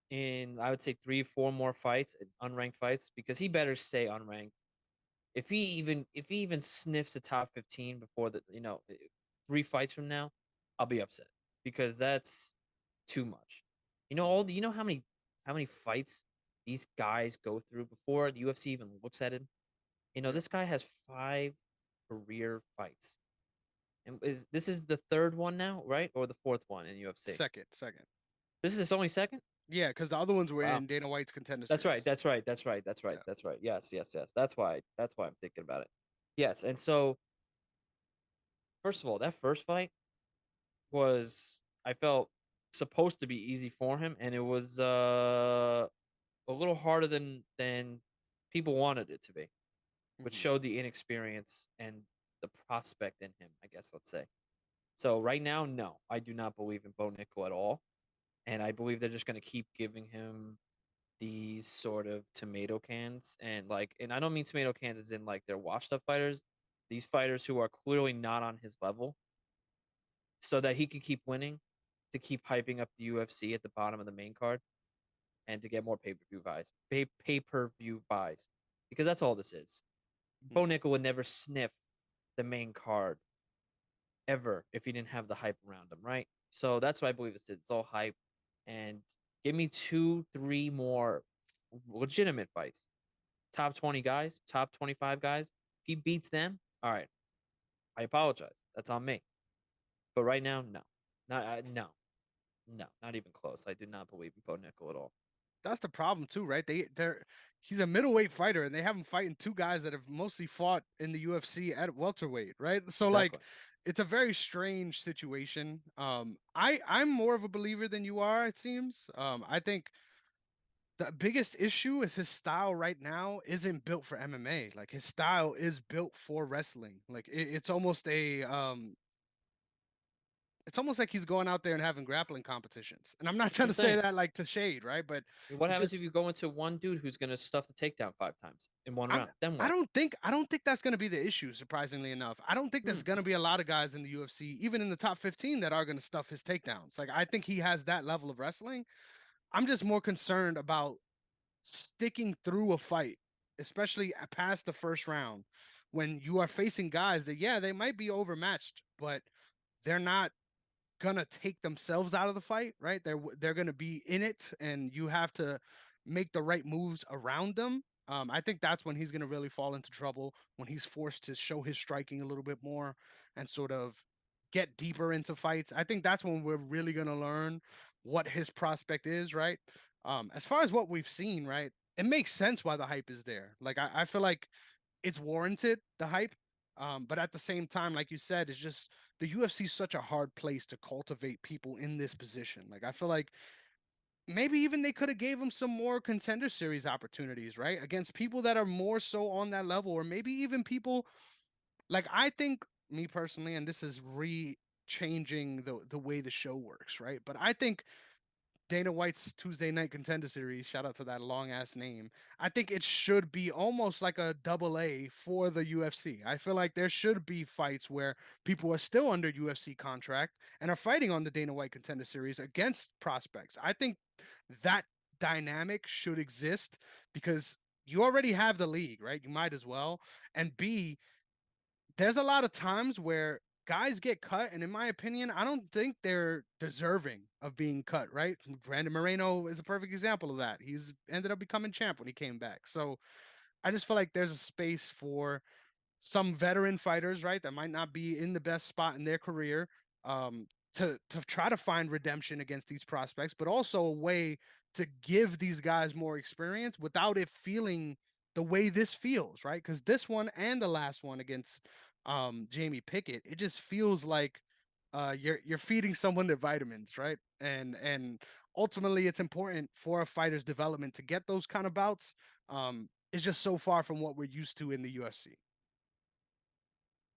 in, I would say 3, 4 more fights, unranked fights, because he better stay unranked. If he even sniffs the top 15 before 3 fights from now, I'll be upset because that's too much. You know how many fights these guys go through before the UFC even looks at him. Yeah. This guy has 5 career fights. And this is the third one now, right? Or the fourth one in UFC? Second. This is his only second? Yeah, because the other ones were Wow. in Dana White's contender That's right. series. That's right. That's right. That's right. Yeah. That's right. Yes, yes, yes. That's why I'm thinking about it. Yes. And so, first of all, that first fight was, I felt, supposed to be easy for him, and it was a little harder than people wanted it to be, which Hmm. showed the inexperience and the prospect in him, I guess let's say. So right now, no, I do not believe in Bo Nickel at all. And I believe they're just going to keep giving him these sort of tomato cans. And I don't mean tomato cans as in like they're washed up fighters, these fighters who are clearly not on his level, so that he can keep winning, to keep hyping up the UFC at the bottom of the main card, and to get more pay-per-view buys, pay-per-view buys, because that's all this is. Bo Hmm. Nickel would never sniff the main card ever if he didn't have the hype around him, right? So that's what I believe it's. It's all hype, and give me 2, 3 more legitimate fights. Top 20 guys, top 25 guys. If he beats them, all right. I apologize. That's on me. But right now, no, not no, not even close. I do not believe in Bo Nickel at all. That's the problem too, right? They're he's a middleweight fighter and they have him fighting two guys that have mostly fought in the UFC at welterweight, right? So like Exactly. it's a very strange situation. I'm more of a believer than you are, it seems. I think the biggest issue is his style right now isn't built for MMA. Like his style is built for wrestling. Like it's almost like he's going out there and having grappling competitions. And I'm not That's what trying I'm to say saying. that like to shade, right? But I mean, what it happens if just you go into one dude who's gonna stuff the takedown 5 times in one I'm round? Then I what? don't think I don't think that's going to be the issue. Surprisingly enough, I don't think there's Hmm. going to be a lot of guys in the UFC, even in the top 15, that are going to stuff his takedowns. Like I think he has that level of wrestling. I'm just more concerned about sticking through a fight, especially past the first round, when you are facing guys that yeah they might be overmatched, but they're not gonna take themselves out of the fight, right? They're gonna be in it, and you have to make the right moves around them. I think that's when he's gonna really fall into trouble when he's forced to show his striking a little bit more and sort of get deeper into fights. I think that's when we're really gonna learn what his prospect is, right? As far as what we've seen, right, it makes sense why the hype is there. Like I feel like it's warranted the hype. But at the same time, like you said, it's just the UFC is such a hard place to cultivate people in this position. Like I feel like maybe even they could have gave him some more contender series opportunities, right? Against people that are more so on that level, or maybe even people like I think me personally, and this is re changing the way the show works, right? But I think Dana White's Tuesday Night Contender Series, shout out to that long ass name. I think it should be almost like a double A for the UFC. I feel like there should be fights where people are still under UFC contract and are fighting on the Dana White Contender Series against prospects. I think that dynamic should exist because you already have the league, right? You might as well. And B, there's a lot of times where guys get cut, and in my opinion, I don't think they're deserving of being cut, right? Brandon Moreno is a perfect example of that. He's ended up becoming champ when he came back. So I just feel like there's a space for some veteran fighters, right, that might not be in the best spot in their career, um, to try to find redemption against these prospects, but also a way to give these guys more experience without it feeling the way this feels, right? Because this one and the last one against Jamie Pickett, it just feels like you're feeding someone their vitamins, right? And ultimately, it's important for a fighter's development to get those kind of bouts. It's just so far from what we're used to in the UFC.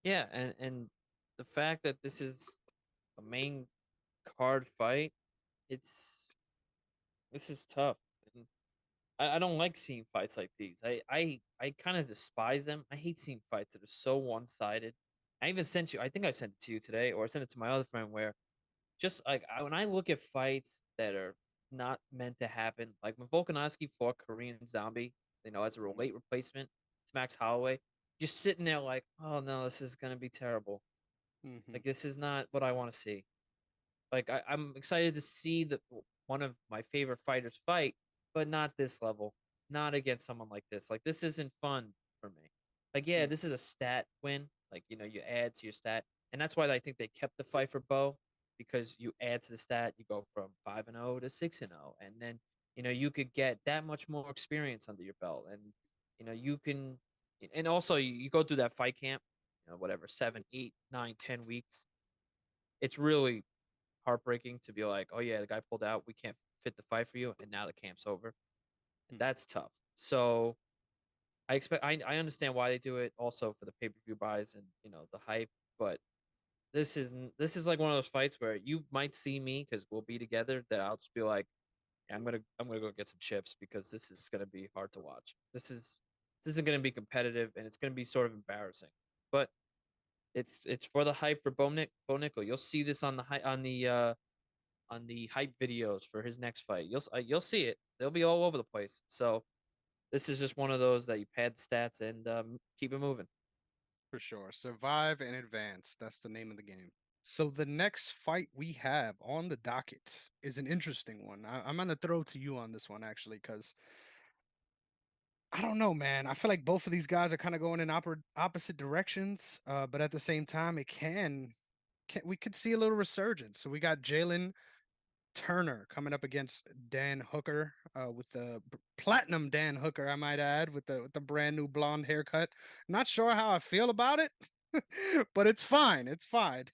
Yeah, and the fact that this is a main card fight, it's this is tough. And I don't like seeing fights like these. I kind of despise them. I hate seeing fights that are so one sided. I even sent you. I think I sent it to you today, or I sent it to my other friend. Where just like when I look at fights that are not meant to happen, like when Volkanovski fought Korean Zombie, as a late replacement to Max Holloway, you're sitting there like, oh no, this is gonna be terrible. Mm-hmm. Like this is not what I want to see. Like I'm excited to see one of my favorite fighters fight, but not this level, not against someone like this. Like this isn't fun for me. Like yeah, this is a stat win. Like you add to your stat, and that's why I think they kept the fight for Bo because you add to the stat, you go from 5-0 to 6-0, and then you could get that much more experience under your belt, and you can, and also you go through that fight camp, whatever 7, 8, 9, 10 weeks. It's really heartbreaking to be like, oh yeah, the guy pulled out. We can't fit the fight for you, and now the camp's over. That's tough. So I understand why they do it, also for the pay per view buys and the hype. But this is like one of those fights where you might see me because we'll be together. That I'll just be like, yeah, I'm gonna go get some chips because this is gonna be hard to watch. This isn't gonna be competitive and it's gonna be sort of embarrassing. But it's for the hype for Bo Nickel. You'll see this on the hype videos for his next fight. You'll see it. They'll be all over the place. So this is just one of those that you pad the stats and keep it moving. For sure. Survive and advance. That's the name of the game. So the next fight we have on the docket is an interesting one. I'm gonna throw to you on this one actually, because I don't know, man. I feel like both of these guys are kind of going in opposite directions, but at the same time, it can we could see a little resurgence. So we got Jalen Turner coming up against Dan Hooker, with the platinum Dan Hooker, I might add, with the brand new blonde haircut. Not sure how I feel about it, but it's fine. It's fine.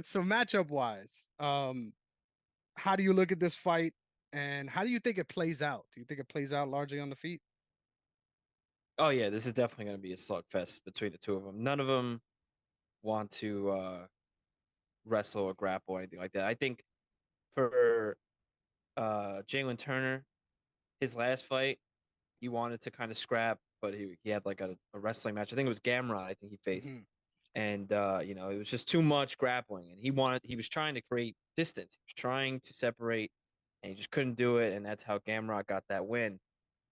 So matchup wise, how do you look at this fight, and how do you think it plays out? Do you think it plays out largely on the feet? Oh yeah, this is definitely going to be a slugfest between the two of them. None of them want to wrestle or grapple or anything like that. I think for Jalen Turner, his last fight, he wanted to kind of scrap, but he had like a wrestling match. I think it was Gamrot, I think he faced. Hmm. And it was just too much grappling. And he was trying to create distance. He was trying to separate and he just couldn't do it. And that's how Gamrot got that win.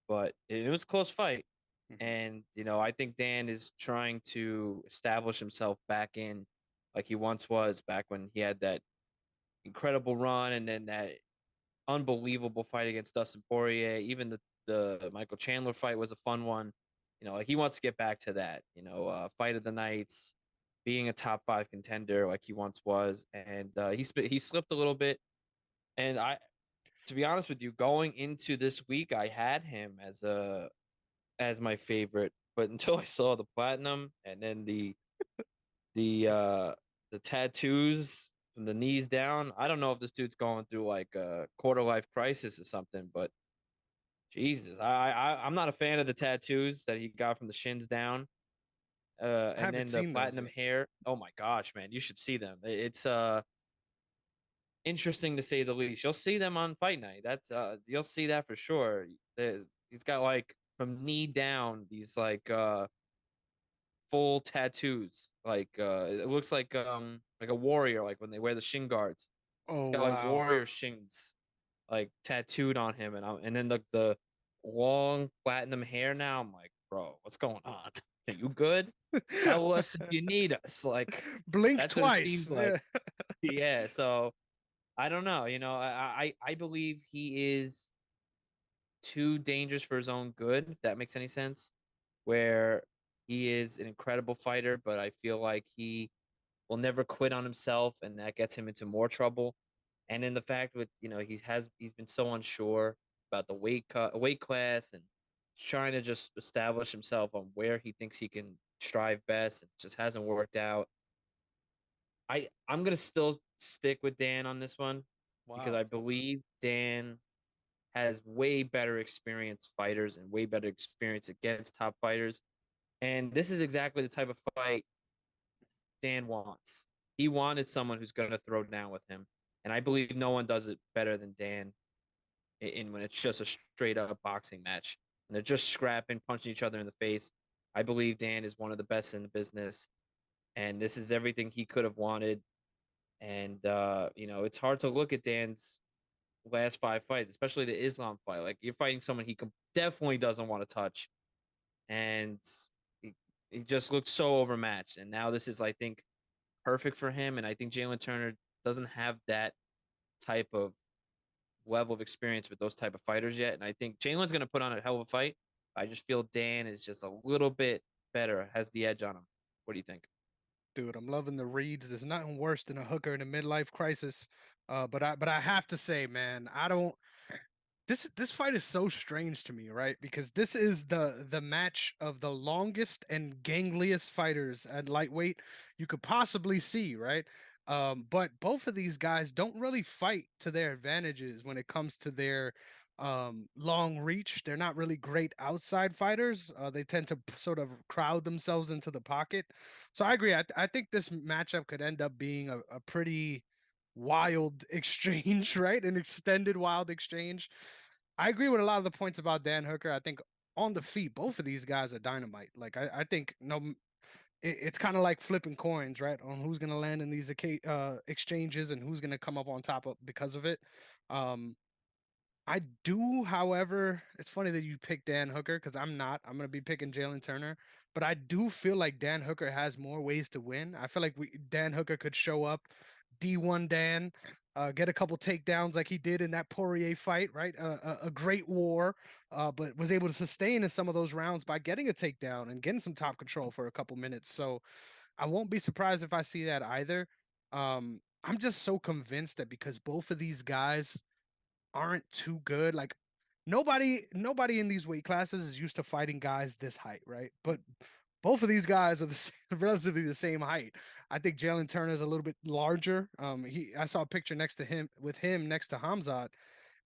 But it was a close fight. Hmm. And, I think Dan is trying to establish himself back in like he once was back when he had that incredible run and then that unbelievable fight against Dustin Poirier. Even the Michael Chandler fight was a fun one. Like he wants to get back to that. Fight of the nights, being a top five contender like he once was, and he slipped a little bit. And to be honest with you, going into this week, I had him as my favorite, but until I saw the platinum and then the uh the tattoos from the knees down, I don't know if this dude's going through like a quarter life crisis or something, but Jesus, I'm not a fan of the tattoos that he got from the shins down. I And haven't then the seen those platinum yet. hair. Oh my gosh, man, you should see them. It's interesting to say the least. You'll see them on fight night. That's you'll see that for sure. He's got like from knee down these like full tattoos. Like it looks like a warrior, like when they wear the shin guards. He's Oh got like wow. warrior shins like tattooed on him, and then the long platinum hair. Now I'm like, bro, what's going on? Are you good? Tell us if you need us. Like Blink that's what it twice. seems like. Yeah. Yeah. So I don't know. I believe he is too dangerous for his own good. If that makes any sense. Where he is an incredible fighter, but I feel like he will never quit on himself, and that gets him into more trouble. And in the fact with he's been so unsure about the weight class, and trying to just establish himself on where he thinks he can strive best, and just hasn't worked out. I'm gonna still stick with Dan on this one because I Wow. believe Dan has way better experienced fighters and way better experience against top fighters. And this is exactly the type of fight Dan wants. He wanted someone who's going to throw down with him. And I believe no one does it better than Dan in when it's just a straight up boxing match. And they're just scrapping, punching each other in the face. I believe Dan is one of the best in the business. And this is everything he could have wanted. And, it's hard to look at Dan's last five fights, especially the Islam fight. Like, you're fighting someone he definitely doesn't want to touch. And he, he just looked so overmatched. And now this is, I think, perfect for him. And I think Jalen Turner doesn't have that type of level of experience with those type of fighters yet. And I think Jalen's going to put on a hell of a fight. I just feel Dan is just a little bit better, has the edge on him. What do you think? Dude, I'm loving the reads. There's nothing worse than a hooker in a midlife crisis. But I have to say, man, I don't. This fight is so strange to me, right? Because this is the match of the longest and gangliest fighters at lightweight you could possibly see, right? But both of these guys don't really fight to their advantages when it comes to their long reach. They're not really great outside fighters. They tend to sort of crowd themselves into the pocket. So I agree. I think this matchup could end up being a pretty wild exchange, right? An extended wild exchange. I agree with a lot of the points about Dan Hooker. I think on the feet, both of these guys are dynamite. Like I think no, it's kind of like flipping coins, right? On who's going to land in these exchanges and who's going to come up on top of because of it. Um, I do, however, it's funny that you picked Dan Hooker because I'm not. I'm gonna be picking Jalen Turner, but I do feel like Dan Hooker has more ways to win. I feel like Dan Hooker could show up, D1 Dan, get a couple takedowns like he did in that Poirier fight, right? A great war, but was able to sustain in some of those rounds by getting a takedown and getting some top control for a couple minutes. So I won't be surprised if I see that either. I'm just so convinced that because both of these guys aren't too good, like nobody in these weight classes is used to fighting guys this height, right? But both of these guys are relatively the same height. I think Jalen Turner is a little bit larger. I saw a picture next to him with him next to Hamzat,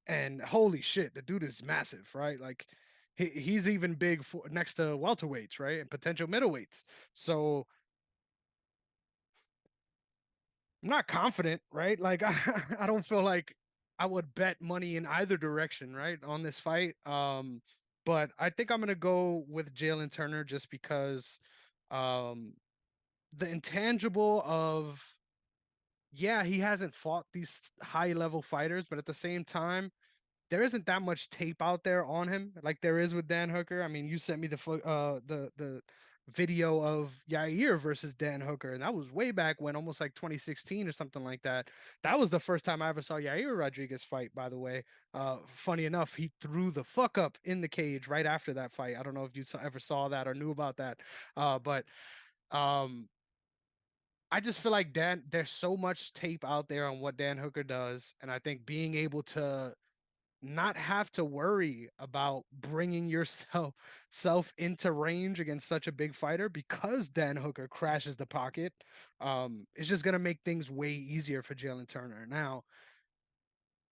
and holy shit, the dude is massive, right? Like he's even big for next to welterweights, right, and potential middleweights. So I'm not confident, right? Like I don't feel like I would bet money in either direction, right, on this fight. But I think I'm gonna go with Jalen Turner just because um the intangible of yeah, he hasn't fought these high level fighters, but at the same time, there isn't that much tape out there on him like there is with Dan Hooker. I mean, you sent me the video of Yair versus Dan Hooker, and that was way back when, almost like 2016 or something like that. That was the first time I ever saw Yair Rodriguez fight, by the way. Funny enough, he threw the fuck up in the cage right after that fight. I don't know if you ever saw that or knew about that. But um I just feel like there's so much tape out there on what Dan Hooker does, and I think being able to not have to worry about bringing yourself self into range against such a big fighter because Dan Hooker crashes the pocket, it's just gonna make things way easier for Jalen Turner. Now,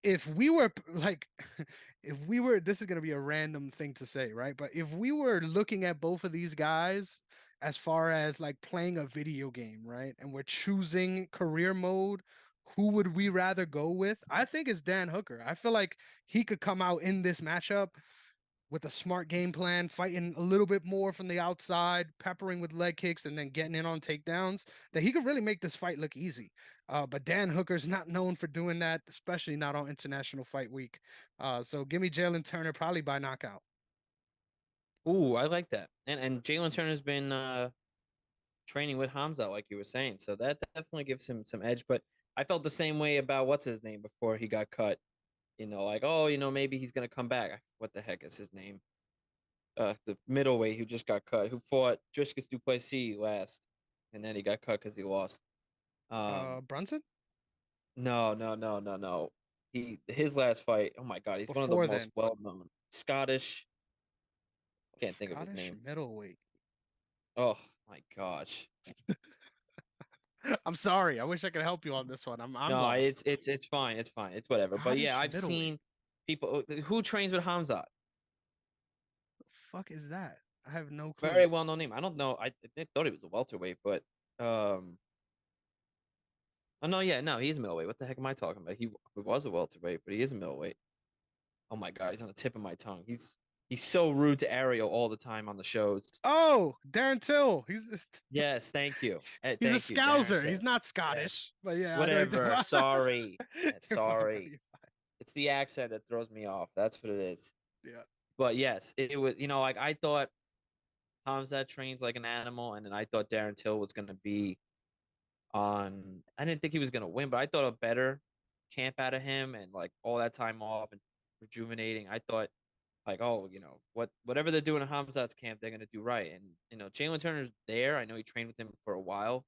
if we were like if we were this is going to be a random thing to say, right, but if we were looking at both of these guys as far as like playing a video game, right, and we're choosing career mode, who would we rather go with? I think it's Dan Hooker. I feel like he could come out in this matchup with a smart game plan, fighting a little bit more from the outside, peppering with leg kicks, and then getting in on takedowns, that he could really make this fight look easy. But Dan Hooker's not known for doing that, especially not on International Fight Week. So give me Jalen Turner probably by knockout. Ooh, I like that. And Jalen Turner's been training with Hamza, like you were saying, so that definitely gives him some edge. But I felt the same way about what's his name before he got cut. Like, oh, maybe he's gonna come back. What the heck is his name? The middleweight who just got cut, who fought Dricus Du Plessis last, and then he got cut because he lost. Brunson? No, no, no, no, no. His last fight. Oh my God, he's one of the Before most then, well known Scottish. Can't think of his Scottish name. middleweight. Oh my gosh. I'm sorry. I wish I could help you on this one. I'm No, lost. it's fine. It's fine. It's whatever. But yeah, Scottish I've middleweight. seen people who trains with Hamzat. The fuck is that? I have no Very clue. well known name. I don't know. I thought he was a welterweight, but um. Oh no, yeah, no, he's a middleweight. What the heck am I talking about? He was a welterweight, but he is a middleweight. Oh my God, he's on the tip of my tongue. He's so rude to Ariel all the time on the shows. Oh, Darren Till. Yes, thank you. He's a Thank you, Darren Scouser. He's Till. not Yes. Scottish, but yeah, I know you're Whatever. Sorry. you're fine, Sorry. buddy. It's the accent that throws me off. That's what it is. Yeah. But yes, it was, like I thought Hamzat trains like an animal, and then I thought Darren Till was gonna be on I didn't think he was gonna win, but I thought a better camp out of him and like all that time off and rejuvenating. I thought like, oh, whatever they're doing at Hamzat's camp, they're gonna do right. And Jalen Turner's there. I know he trained with him for a while,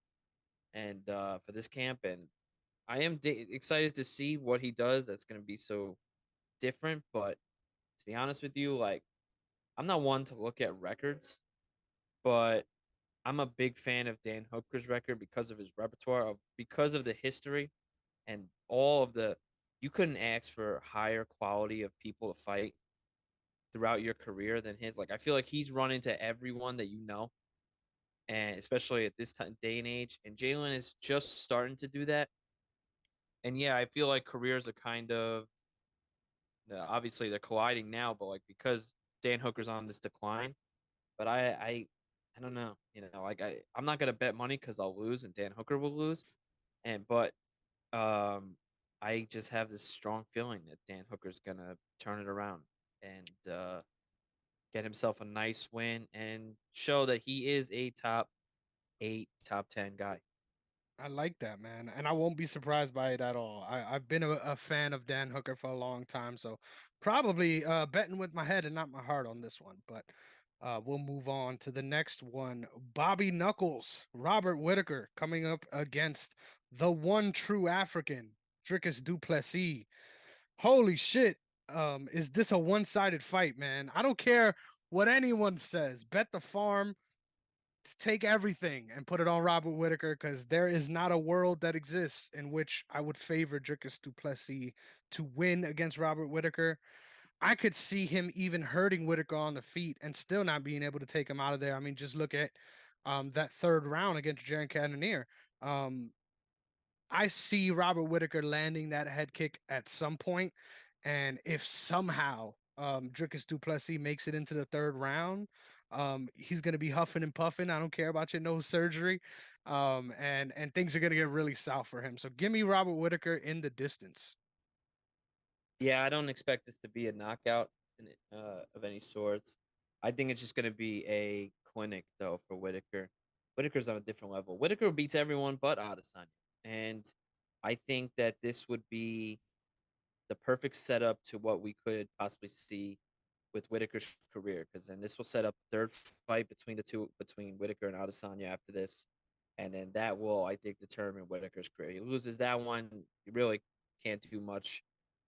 and for this camp, and I am excited to see what he does. That's gonna be so different. But to be honest with you, like I'm not one to look at records, but I'm a big fan of Dan Hooker's record because of his repertoire, because of the history and all of the. You couldn't ask for higher quality of people to fight throughout your career than his. Like I feel like he's run into everyone that and especially at this time day and age. And Jalen is just starting to do that. And yeah, I feel like careers are kind of obviously they're colliding now, but like because Dan Hooker's on this decline, but I don't know, like I'm not gonna bet money because I'll lose and Dan Hooker will lose, but um I just have this strong feeling that Dan Hooker's gonna turn it around and get himself a nice win and show that he is a top 8, top 10 guy. I like that, man. And I won't be surprised by it at all. I've been a fan of Dan Hooker for a long time, so probably betting with my head and not my heart on this one. But We'll move on to the next one. Bobby Knuckles, Robert Whitaker coming up against the one true African, Dricus du Plessis. Holy shit. Is this a one-sided fight, man? I don't care what anyone says. Bet the farm, take everything and put it on Robert Whitaker because there is not a world that exists in which I would favor Dricus du Plessis to win against Robert Whitaker. I could see him even hurting Whitaker on the feet and still not being able to take him out of there. I mean, just look at that third round against Jaron Cannonier. Um, I see Robert Whitaker landing that head kick at some point, and if somehow Dricus du Plessis makes it into the third round, he's going to be huffing and puffing. I don't care about your nose surgery, and things are going to get really south for him. So give me Robert Whitaker in the distance. Yeah, I don't expect this to be a knockout of any sorts. I think it's just going to be a clinic, though, for Whitaker. Whitaker's on a different level. Whitaker beats everyone but Adesanya. And I think that this would be the perfect setup to what we could possibly see with Whitaker's career, because then this will set up the third fight between the two, between Whitaker and Adesanya after this, and then that will, I think, determine Whitaker's career. He loses that one, you really can't do much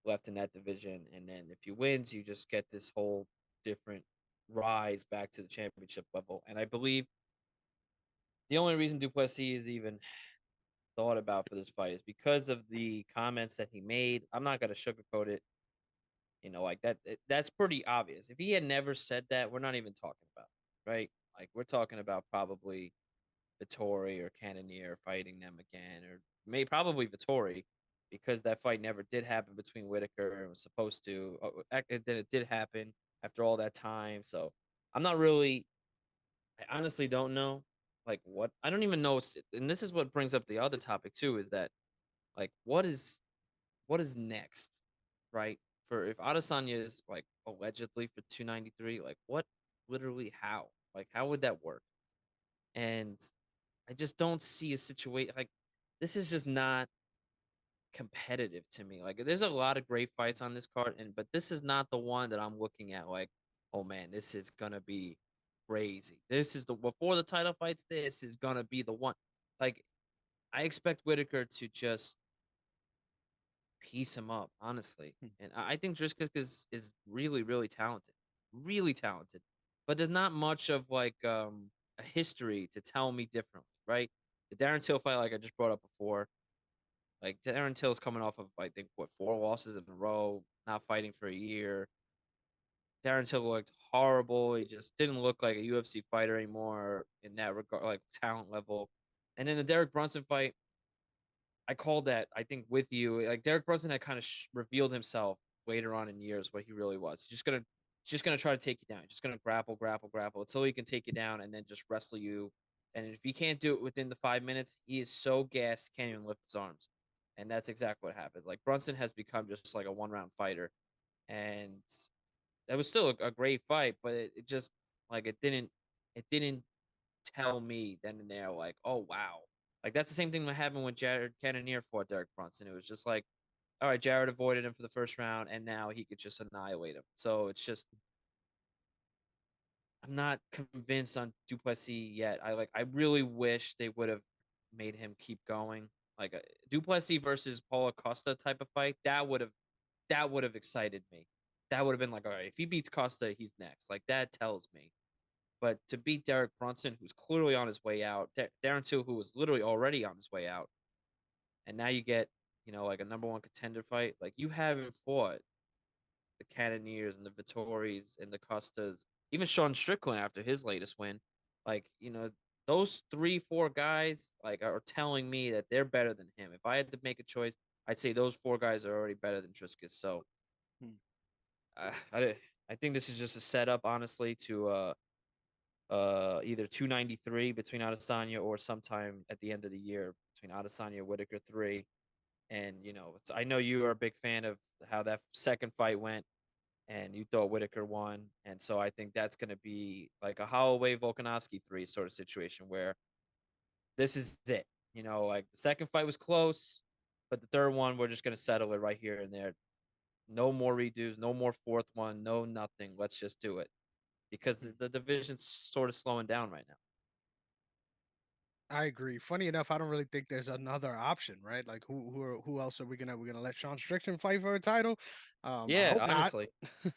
left in that division, and then if he wins, you just get this whole different rise back to the championship level. And I believe the only reason Duplessis is even thought about for this fight is because of the comments that he made. I'm not going to sugarcoat it. Like that, that's pretty obvious. If he had never said that, we're not even talking about it, right? Like we're talking about probably Vittori or Cannonier fighting them again, or probably Vittori, because that fight never did happen between Whitaker and was supposed to. Then it did happen after all that time. So I'm not really. I honestly don't know. Like what? I don't even know. And this is what brings up the other topic too. Is that like what is next, right? For if Adesanya is like allegedly for 293, like what, literally how? Like how would that work? And I just don't see a situation like this is just not competitive to me. Like there's a lot of great fights on this card, and but this is not the one that I'm looking at like, oh man, this is gonna be crazy. This is the before the title fights, this is gonna be the one. Like I expect Whitaker to just piece him up, honestly. Hmm. And I think Driscoll is really talented. But there's not much of like a history to tell me differently, right? The Darren Till fight, like I just brought up before, like Darren Till's coming off of I think what 4 losses in a row, not fighting for a year. Darren Till looked horrible. He just didn't look like a UFC fighter anymore in that regard, like talent level. And then the Derek Brunson fight, I called that, I think, with you. Like Derek Brunson had kind of revealed himself later on in years what he really was. He's just gonna try to take you down. He's just gonna grapple, grapple, grapple until he can take you down and then just wrestle you. And if he can't do it within the 5 minutes, he is so gassed, can't even lift his arms. And that's exactly what happened. Like Brunson has become just like a one-round fighter, and that was still a great fight, but it just like it didn't tell me then and there, like, oh wow. Like that's the same thing that happened when Jared Cannonier fought Derek Brunson. It was just like, all right, Jared avoided him for the first round, and now he could just annihilate him. So it's just I'm not convinced on Duplessis yet. I really wish they would have made him keep going. Like a Duplessis versus Paulo Costa type of fight, that would have excited me. That would have been like, all right, if he beats Costa, he's next. Like that tells me. But to beat Derek Brunson, who's clearly on his way out, Darren Till, who was literally already on his way out, and now you get, like a number one contender fight. Like you haven't fought the Cannoneers and the Vittoris and the Costas, even Sean Strickland after his latest win. Like, those 3, 4 guys like are telling me that they're better than him. If I had to make a choice, I'd say those 4 guys are already better than Triscus. So Hmm. I think this is just a setup, honestly, to either 293 between Adesanya or sometime at the end of the year between Adesanya and Whitaker 3. And I know you are a big fan of how that second fight went, and you thought Whitaker won, and so I think that's going to be like a Holloway Volkanovski 3 sort of situation where this is it. Like the second fight was close, but the third one we're just going to settle it right here and there. No more redos, no more fourth one, no nothing. Let's just do it. because the division's sort of slowing down right now. I agree. Funny enough, I don't really think there's another option, right? Like who else are we gonna let Sean Strickland fight for a title? I Yeah, hope not. honestly,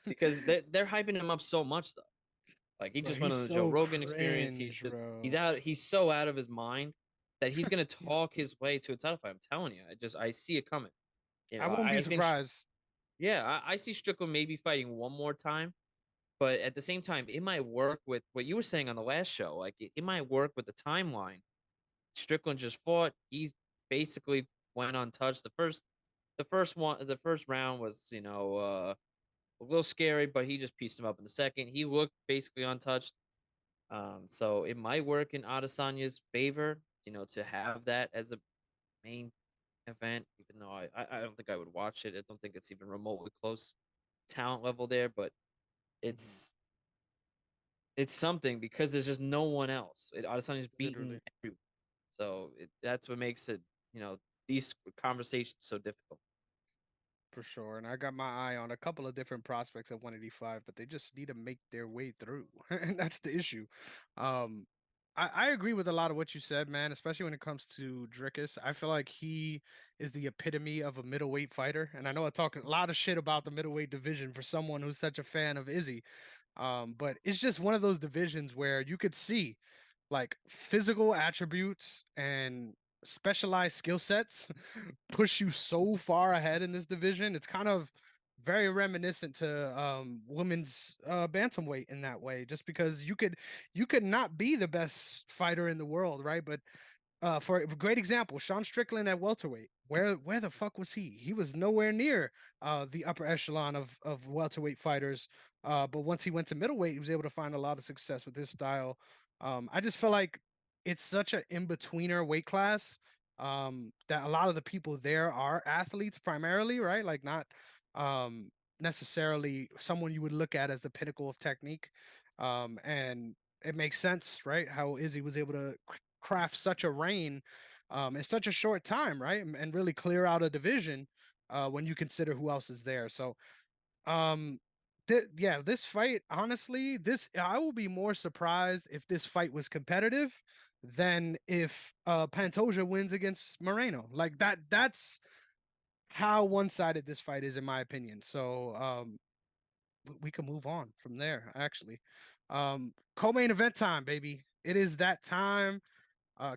because they're hyping him up so much though. Like he Bro, just went he's on the Joe so Rogan experience. cringe, He's bro. out. He's so out of his mind that he's gonna talk his way to a title fight. I'm telling you, I see it coming. You I know, won't be I think surprised. yeah, I see Strickland maybe fighting one more time, but at the same time, it might work with what you were saying on the last show. Like it might work with the timeline. Strickland just fought. He's basically went untouched. The first round was a little scary, but he just pieced him up in the second. He looked basically untouched. So it might work in Adesanya's favor, to have that as a main event, even though I don't think I would watch it. I don't think it's even remotely close talent level there, but Mhm. it's it's something because there's just no one else. Adesanya's beaten Literally. everyone. So that's what makes it, these conversations so difficult. For sure. And I got my eye on a couple of different prospects at 185, but they just need to make their way through. And that's the issue. Um, I agree with a lot of what you said, man, especially when it comes to Drickus. I feel like he is the epitome of a middleweight fighter. And I know I talk a lot of shit about the middleweight division for someone who's such a fan of Izzy. But it's just one of those divisions where you could see like physical attributes and specialized skill sets push you so far ahead in this division. It's kind of very reminiscent to women's bantamweight in that way, just because you could not be the best fighter in the world, right? But for a great example, Sean Strickland at welterweight. Where the fuck was he? He was nowhere near the upper echelon of welterweight fighters. But once he went to middleweight, he was able to find a lot of success with his style. I just feel like it's such an in-betweener weight class that a lot of the people there are athletes primarily, right? Like not necessarily someone you would look at as the pinnacle of technique. And it makes sense, right? How Izzy was able to craft such a reign in such a short time, right? And really clear out a division when you consider who else is there. So, um, yeah, this fight, honestly, this I will be more surprised if this fight was competitive than if Pantoja wins against Moreno. Like that's how one-sided this fight is, in my opinion. So, we can move on from there, actually. Co-main event time, baby. It is that time.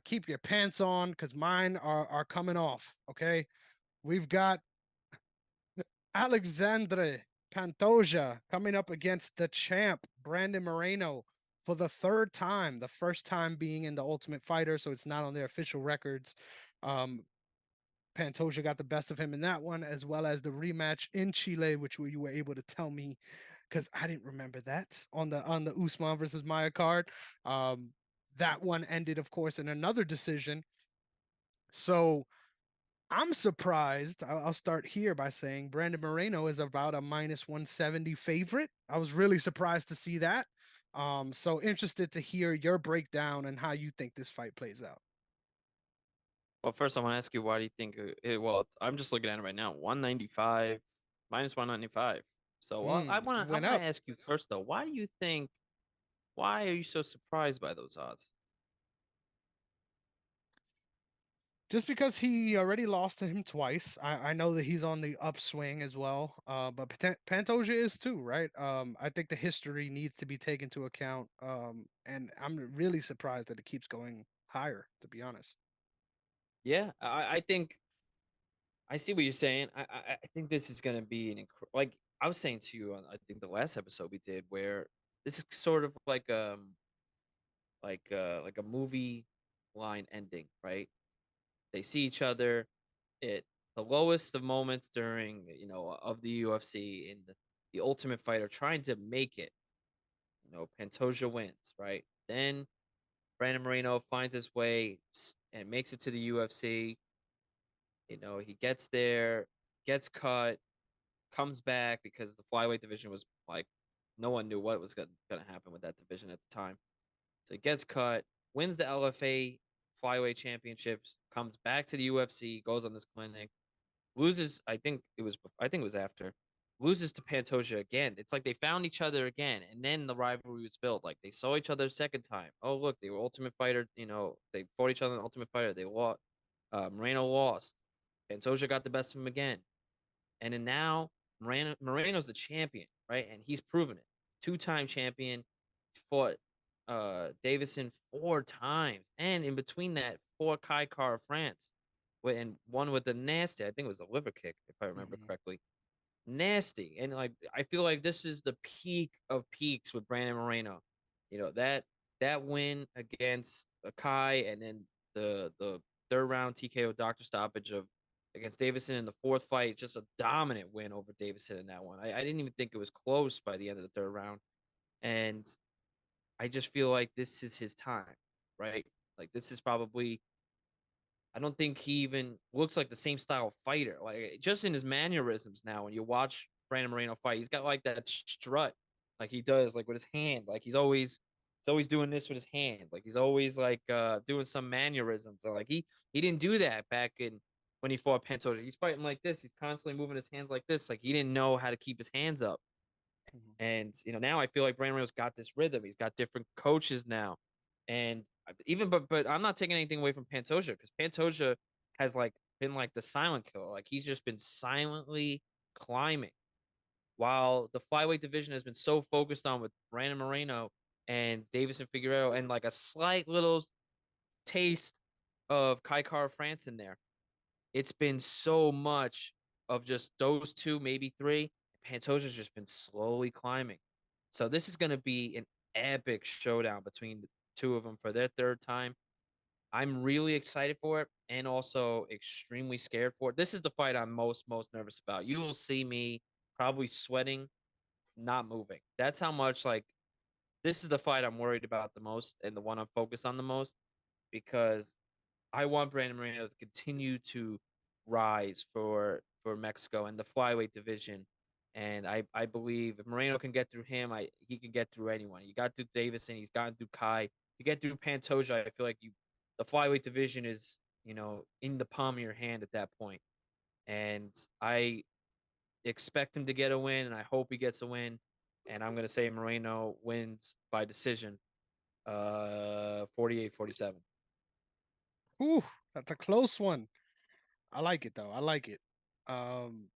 Keep your pants on because mine are coming off. Okay, we've got Alexandre Pantoja coming up against the champ Brandon Moreno for the third time. The first time being in the Ultimate Fighter, so it's not on their official records. Um, Pantoja got the best of him in that one, as well as the rematch in Chile, which you were able to tell me because I didn't remember that on the Usman versus Maya card. Um, that one ended, of course, in another decision. So I'm surprised. I'll start here by saying Brandon Moreno is about a minus 170 favorite. I was really surprised to see that. So interested to hear your breakdown and how you think this fight plays out. Well, first I want to ask you, why do you think I'm just looking at it right now, 195 minus 195. So I Went want to up ask you first though, why are you so surprised by those odds? just because he already lost to him twice. I know that he's on the upswing as well. But Pantoja is too, right? I think the history needs to be taken into account. And I'm really surprised that it keeps going higher, to be honest. Yeah, I think I see what you're saying. I think this is going to be like I was saying to you on I think the last episode we did, where this is sort of like a movie line ending, right? They see each other at the lowest of moments during, of the UFC in the Ultimate Fighter trying to make it. Pantoja wins, right? Then Brandon Moreno finds his way and makes it to the UFC. He gets there, gets cut, comes back because the flyweight division was like no one knew what was going to happen with that division at the time. So he gets cut, wins the LFA flyweight championships, comes back to the UFC, goes on this clinic, loses. I think it was after. loses to Pantoja again. It's like they found each other again, and then the rivalry was built. Like they saw each other a second time. Oh, look, they were Ultimate Fighter. They fought each other in Ultimate Fighter. They lost. Moreno lost. Pantoja got the best of him again, and then now Moreno's the champion, right? And he's proven it. Two-time champion. He's fought Davison 4 times, and in between that, fought Kai Kara France, and one with the nasty. I think it was a liver kick, if I remember Mhm. correctly, nasty. And like I feel like this is the peak of peaks with Brandon Moreno. That win against Akai, and then the third round TKO doctor stoppage of against Davison in the fourth fight, just a dominant win over Davison in that one. I didn't even think it was close by the end of the third round. And I just feel like this is his time, right? Like this is probably I don't think he even looks like the same style fighter. Like just in his mannerisms now, when you watch Brandon Moreno fight, he's got like that strut, like he does, like with his hand. Like he's always doing this with his hand. Like he's always like doing some mannerisms. So like he didn't do that back in when he fought Pantoja. He's fighting like this. He's constantly moving his hands like this. Like he didn't know how to keep his hands up. Mhm. And now I feel like Brandon Moreno's got this rhythm. He's got different coaches now, and even but I'm not taking anything away from Pantoja because Pantoja has like been like the silent killer. Like he's just been silently climbing, while the flyweight division has been so focused on with Brandon Moreno and Davison Figueroa and like a slight little taste of Kai Kara France in there. It's been so much of just those two, maybe three. Pantoja's just been slowly climbing. So this is going to be an epic showdown between the two of them for their third time. I'm really excited for it and also extremely scared for it. This is the fight I'm most nervous about. You will see me probably sweating, not moving. That's how much like this is the fight I'm worried about the most and the one I'm focused on the most because I want Brandon Moreno to continue to rise for Mexico and the flyweight division. And I believe if Moreno can get through him, he can get through anyone. He got through Davison, he's gotten through Kai. To get through Pantoja, I feel like the flyweight division is, in the palm of your hand at that point. And I expect him to get a win, and I hope he gets a win. And I'm gonna say Moreno wins by decision, 48-47. Ooh, that's a close one. I like it though. I like it. Um,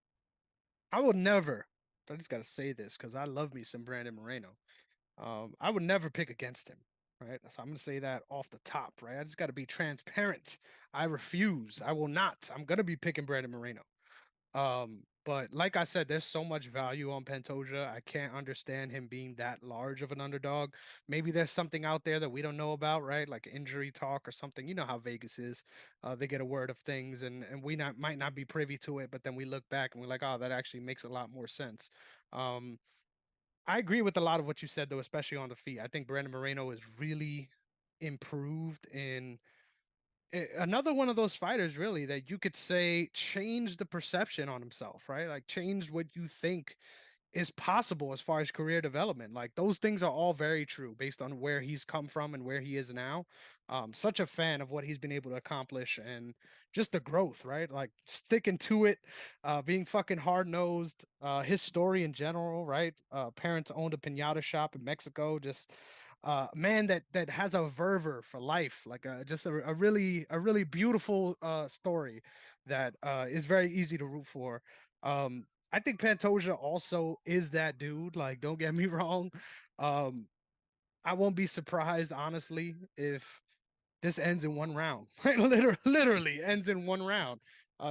I would never. I just gotta say this because I love me some Brandon Moreno. I would never pick against him, right? So I'm gonna say that off the top, right? I just gotta be transparent. I refuse. I will not. I'm gonna be picking Brandon Moreno. But like I said, there's so much value on Pantoja. I can't understand him being that large of an underdog. Maybe there's something out there that we don't know about, right? Like injury talk or something. You know how Vegas is. They get a word of things, and we might not be privy to it, but then we look back and we're like, oh, that actually makes a lot more sense. Um, I agree with a lot of what you said, though, especially on the feet. I think Brandon Moreno is really improved in another one of those fighters really that you could say changed the perception on himself, right? Like changed what you think is possible as far as career development. Like those things are all very true based on where he's come from and where he is now. Such a fan of what he's been able to accomplish and just the growth, right? Like sticking to it, being fucking hard nosed. His story in general, right? Parents owned a pinata shop in Mexico. Just man that has a verve for life, like just a really beautiful story that is very easy to root for. I think Pantoja also is that dude. Like, don't get me wrong. Um, I won't be surprised, honestly, if this ends in one round. Like, literally ends in one round.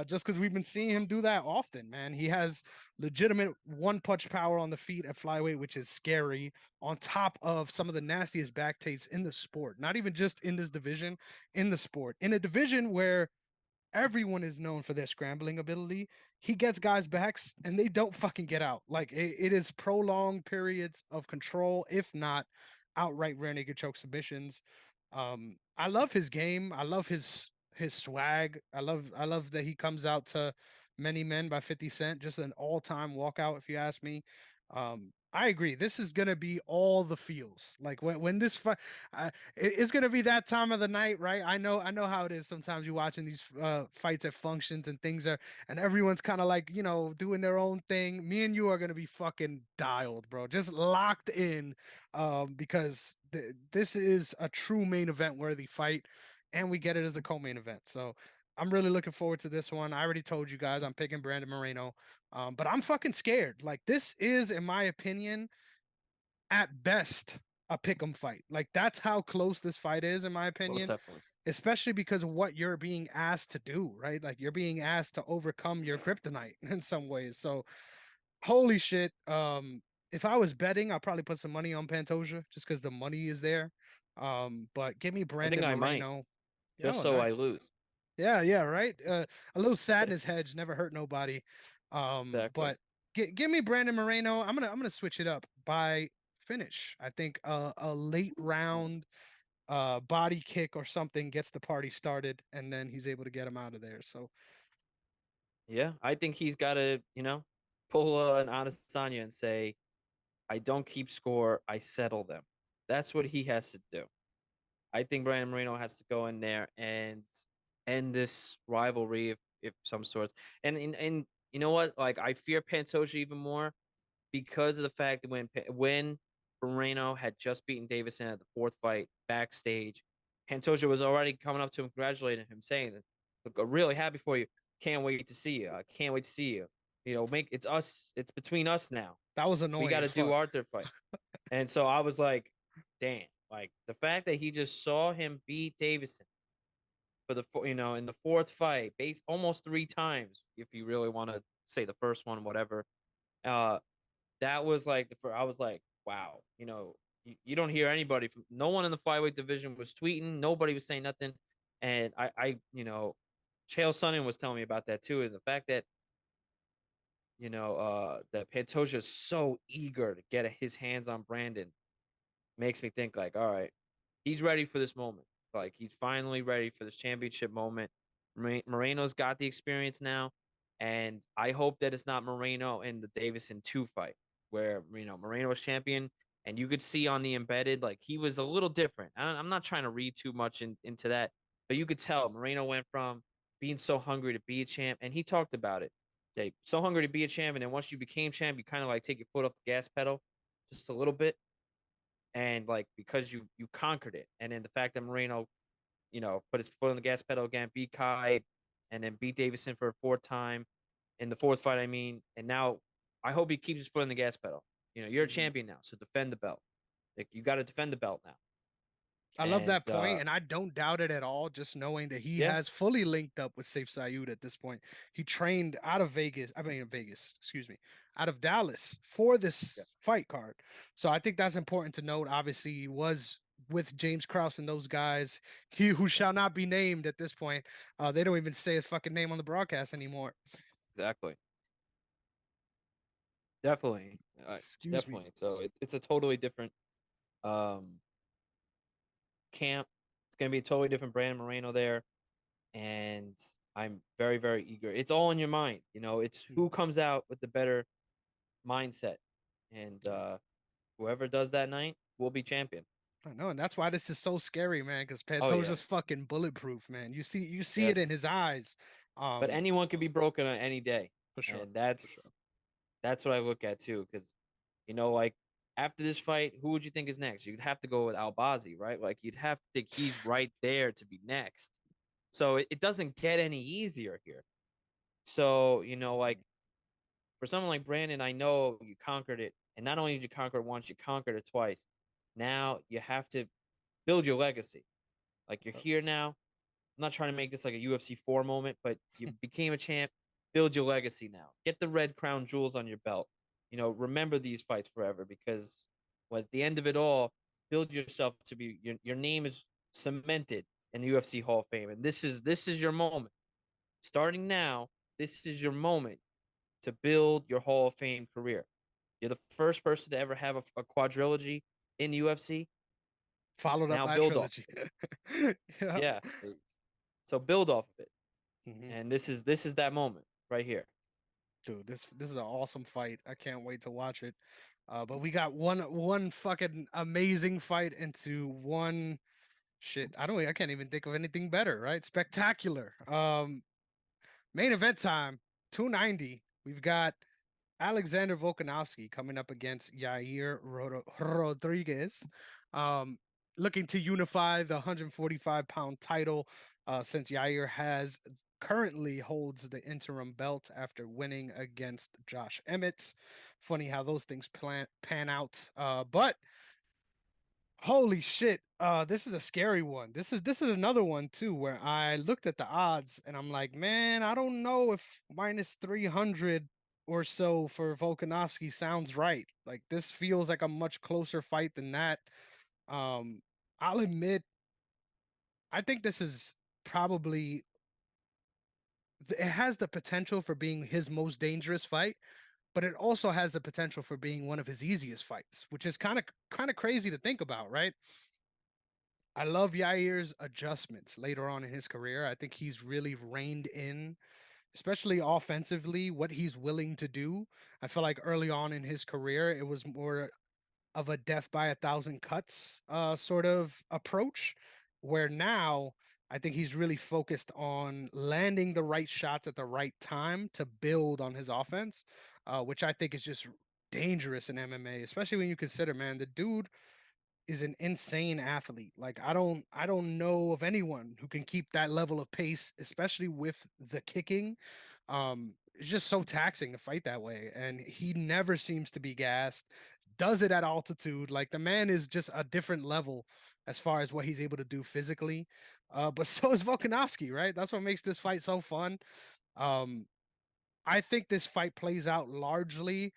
Just because we've been seeing him do that often, man. He has legitimate one punch power on the feet at flyweight, which is scary. On top of some of the nastiest back takes in the sport, not even just in this division, in the sport, in a division where everyone is known for their scrambling ability. He gets guys backs and they don't fucking get out. Like it is prolonged periods of control, if not outright rear naked choke submissions. I love his game. I love his swag. I love that he comes out to Many Men by 50 Cent, just an all-time walkout, if you ask me. I agree. This is gonna be all the feels. Like when this fight, it's gonna be that time of the night, right? I know how it is. Sometimes you're watching these fights at functions and things are, and everyone's kind of like doing their own thing. Me and you are gonna be fucking dialed, bro, just locked in, because this is a true main event worthy fight, and we get it as a co-main event. So I'm really looking forward to this one. I already told you guys I'm picking Brandon Moreno. But I'm fucking scared. Like this is, in my opinion, at best a pick'em fight. Like that's how close this fight is, in my Most opinion, definitely. especially because of what you're being asked to do, right? Like you're being asked to overcome your kryptonite in some ways. So holy shit. If I was betting, I'd probably put some money on Pantoja just because the money is there. But give me I think Brandon I might, Moreno. just Oh, so I nice. lose. Yeah, yeah, right. A little sadness hedge never hurt nobody. Exactly. But give me Brandon Moreno. I'm gonna switch it up by finish. I think a late round body kick or something gets the party started, and then he's able to get him out of there. So Yeah, I think he's got to, pull an Adesanya and say, I don't keep score, I settle them. That's what he has to do. I think Brandon Moreno has to go in there and end this rivalry, if some sorts. And you know what? Like I fear Pantoja even more because of the fact that when Moreno had just beaten Davison at the fourth fight backstage, Pantoja was already coming up to him, congratulating him, saying, "Look, I'm really happy for you. Can't wait to see you. I can't wait to see you. Make it's us. It's between us now. that was We annoying got to as do fuck. our third fight." And so I was like, "Damn!" Like the fact that he just saw him beat Davison for in the fourth fight, base almost three times, if you really want to say the first one, whatever. Uh, that was like I was like, wow, you don't hear anybody from no one in the flyweight division was tweeting, nobody was saying nothing, and Chael Sonnen was telling me about that too, and the fact that that Pantoja is so eager to get his hands on Brandon makes me think like, all right, he's ready for this moment. Like he's finally ready for this championship moment. Moreno's got the experience now, and I hope that it's not Moreno in the Davison 2 fight where Moreno was champion, and you could see on the embedded like he was a little different. I'm not trying to read too much into that, but you could tell Moreno went from being so hungry to be a champ, and he talked about it. Like so hungry to be a champ, and then once you became champ, you kind of like take your foot off the gas pedal just a little bit, and like because you conquered it, and then the fact that Moreno put his foot on the gas pedal again, beat Kai, and then beat Davison for a fourth time in the fourth fight. I mean, and now I hope he keeps his foot on the gas pedal. You're a Mhm. champion now, so defend the belt. Like you got to defend the belt now. I love And that point, and I don't doubt it at all. Just knowing that he yeah, has fully linked up with Safe Sayud at this point. He trained out of Vegas. I mean, Vegas, excuse me, out of Dallas for yeah, this fight card. So I think that's important to note. Obviously, he was with James Krause and those guys. He who yeah, shall not be named at this point. They don't even say his fucking name on the broadcast anymore. exactly, definitely, Excuse me. definitely. So it's a totally different um camp. It's gonna be a totally different Brandon Moreno there, and I'm very very eager. It's all in your mind, It's who comes out with the better mindset, and whoever does that night will be champion. I know, and that's why this is so scary, man. Because Oh yeah, Pantoja's fucking bulletproof, man. You see it in yes. his eyes. But Um, anyone can be broken on any day, for sure, and for sure. that's what I look at too. Because like after this fight, who would you think is next? You'd have to go with Albazi, right? Like you'd have to think he's right there to be next. So it doesn't get any easier here. So like for someone like Brandon, I know you conquered it, and not only did you conquer it once, you conquered it twice. Now you have to build your legacy. Like you're here now. I'm not trying to make this like a UFC 4 moment, but you became a champ. Build your legacy now. Get the red crown jewels on your belt. Remember these fights forever because at the end of it all, build yourself to be your name is cemented in the UFC Hall of Fame. And this is your moment. Starting now, this is your moment to build your Hall of Fame career. You're the first person to ever have a quadrilogy in the UFC. Followed up Now by build off trilogy. of it. Yeah. Yeah. So build off of it. Mhm. And this is that moment right here. Dude, this is an awesome fight. I can't wait to watch it. But we got one fucking amazing fight into one shit. I can't even think of anything better, right? Spectacular. Main event time, 290. We've got Alexander Volkanovski coming up against Rodriguez, um, looking to unify the 145-pound title since Yair has currently holds the interim belt after winning against Josh Emmett. Funny how those things pan out. But holy shit. This is a scary one. This is another one too where I looked at the odds and I'm like, man, I don't know if minus 300 or so for Volkanovski sounds right. Like this feels like a much closer fight than that. Um, I'll admit, I think this is probably it has the potential for being his most dangerous fight, but it also has the potential for being one of his easiest fights, which is kind of crazy to think about, right? I love Yair's adjustments later on in his career. I think he's really reined in, especially offensively, what he's willing to do. I feel like early on in his career, it was more of a death by a thousand cuts sort of approach, where now I think he's really focused on landing the right shots at the right time to build on his offense, which I think is just dangerous in MMA, especially when you consider, man, the dude is an insane athlete. Like I don't know of anyone who can keep that level of pace, especially with the kicking. It's just so taxing to fight that way. And he never seems to be gassed, does it at altitude. Like the man is just a different level as far as what he's able to do physically. But so is Volkanovski, right? That's what makes this fight so fun. Um, I think this fight plays out largely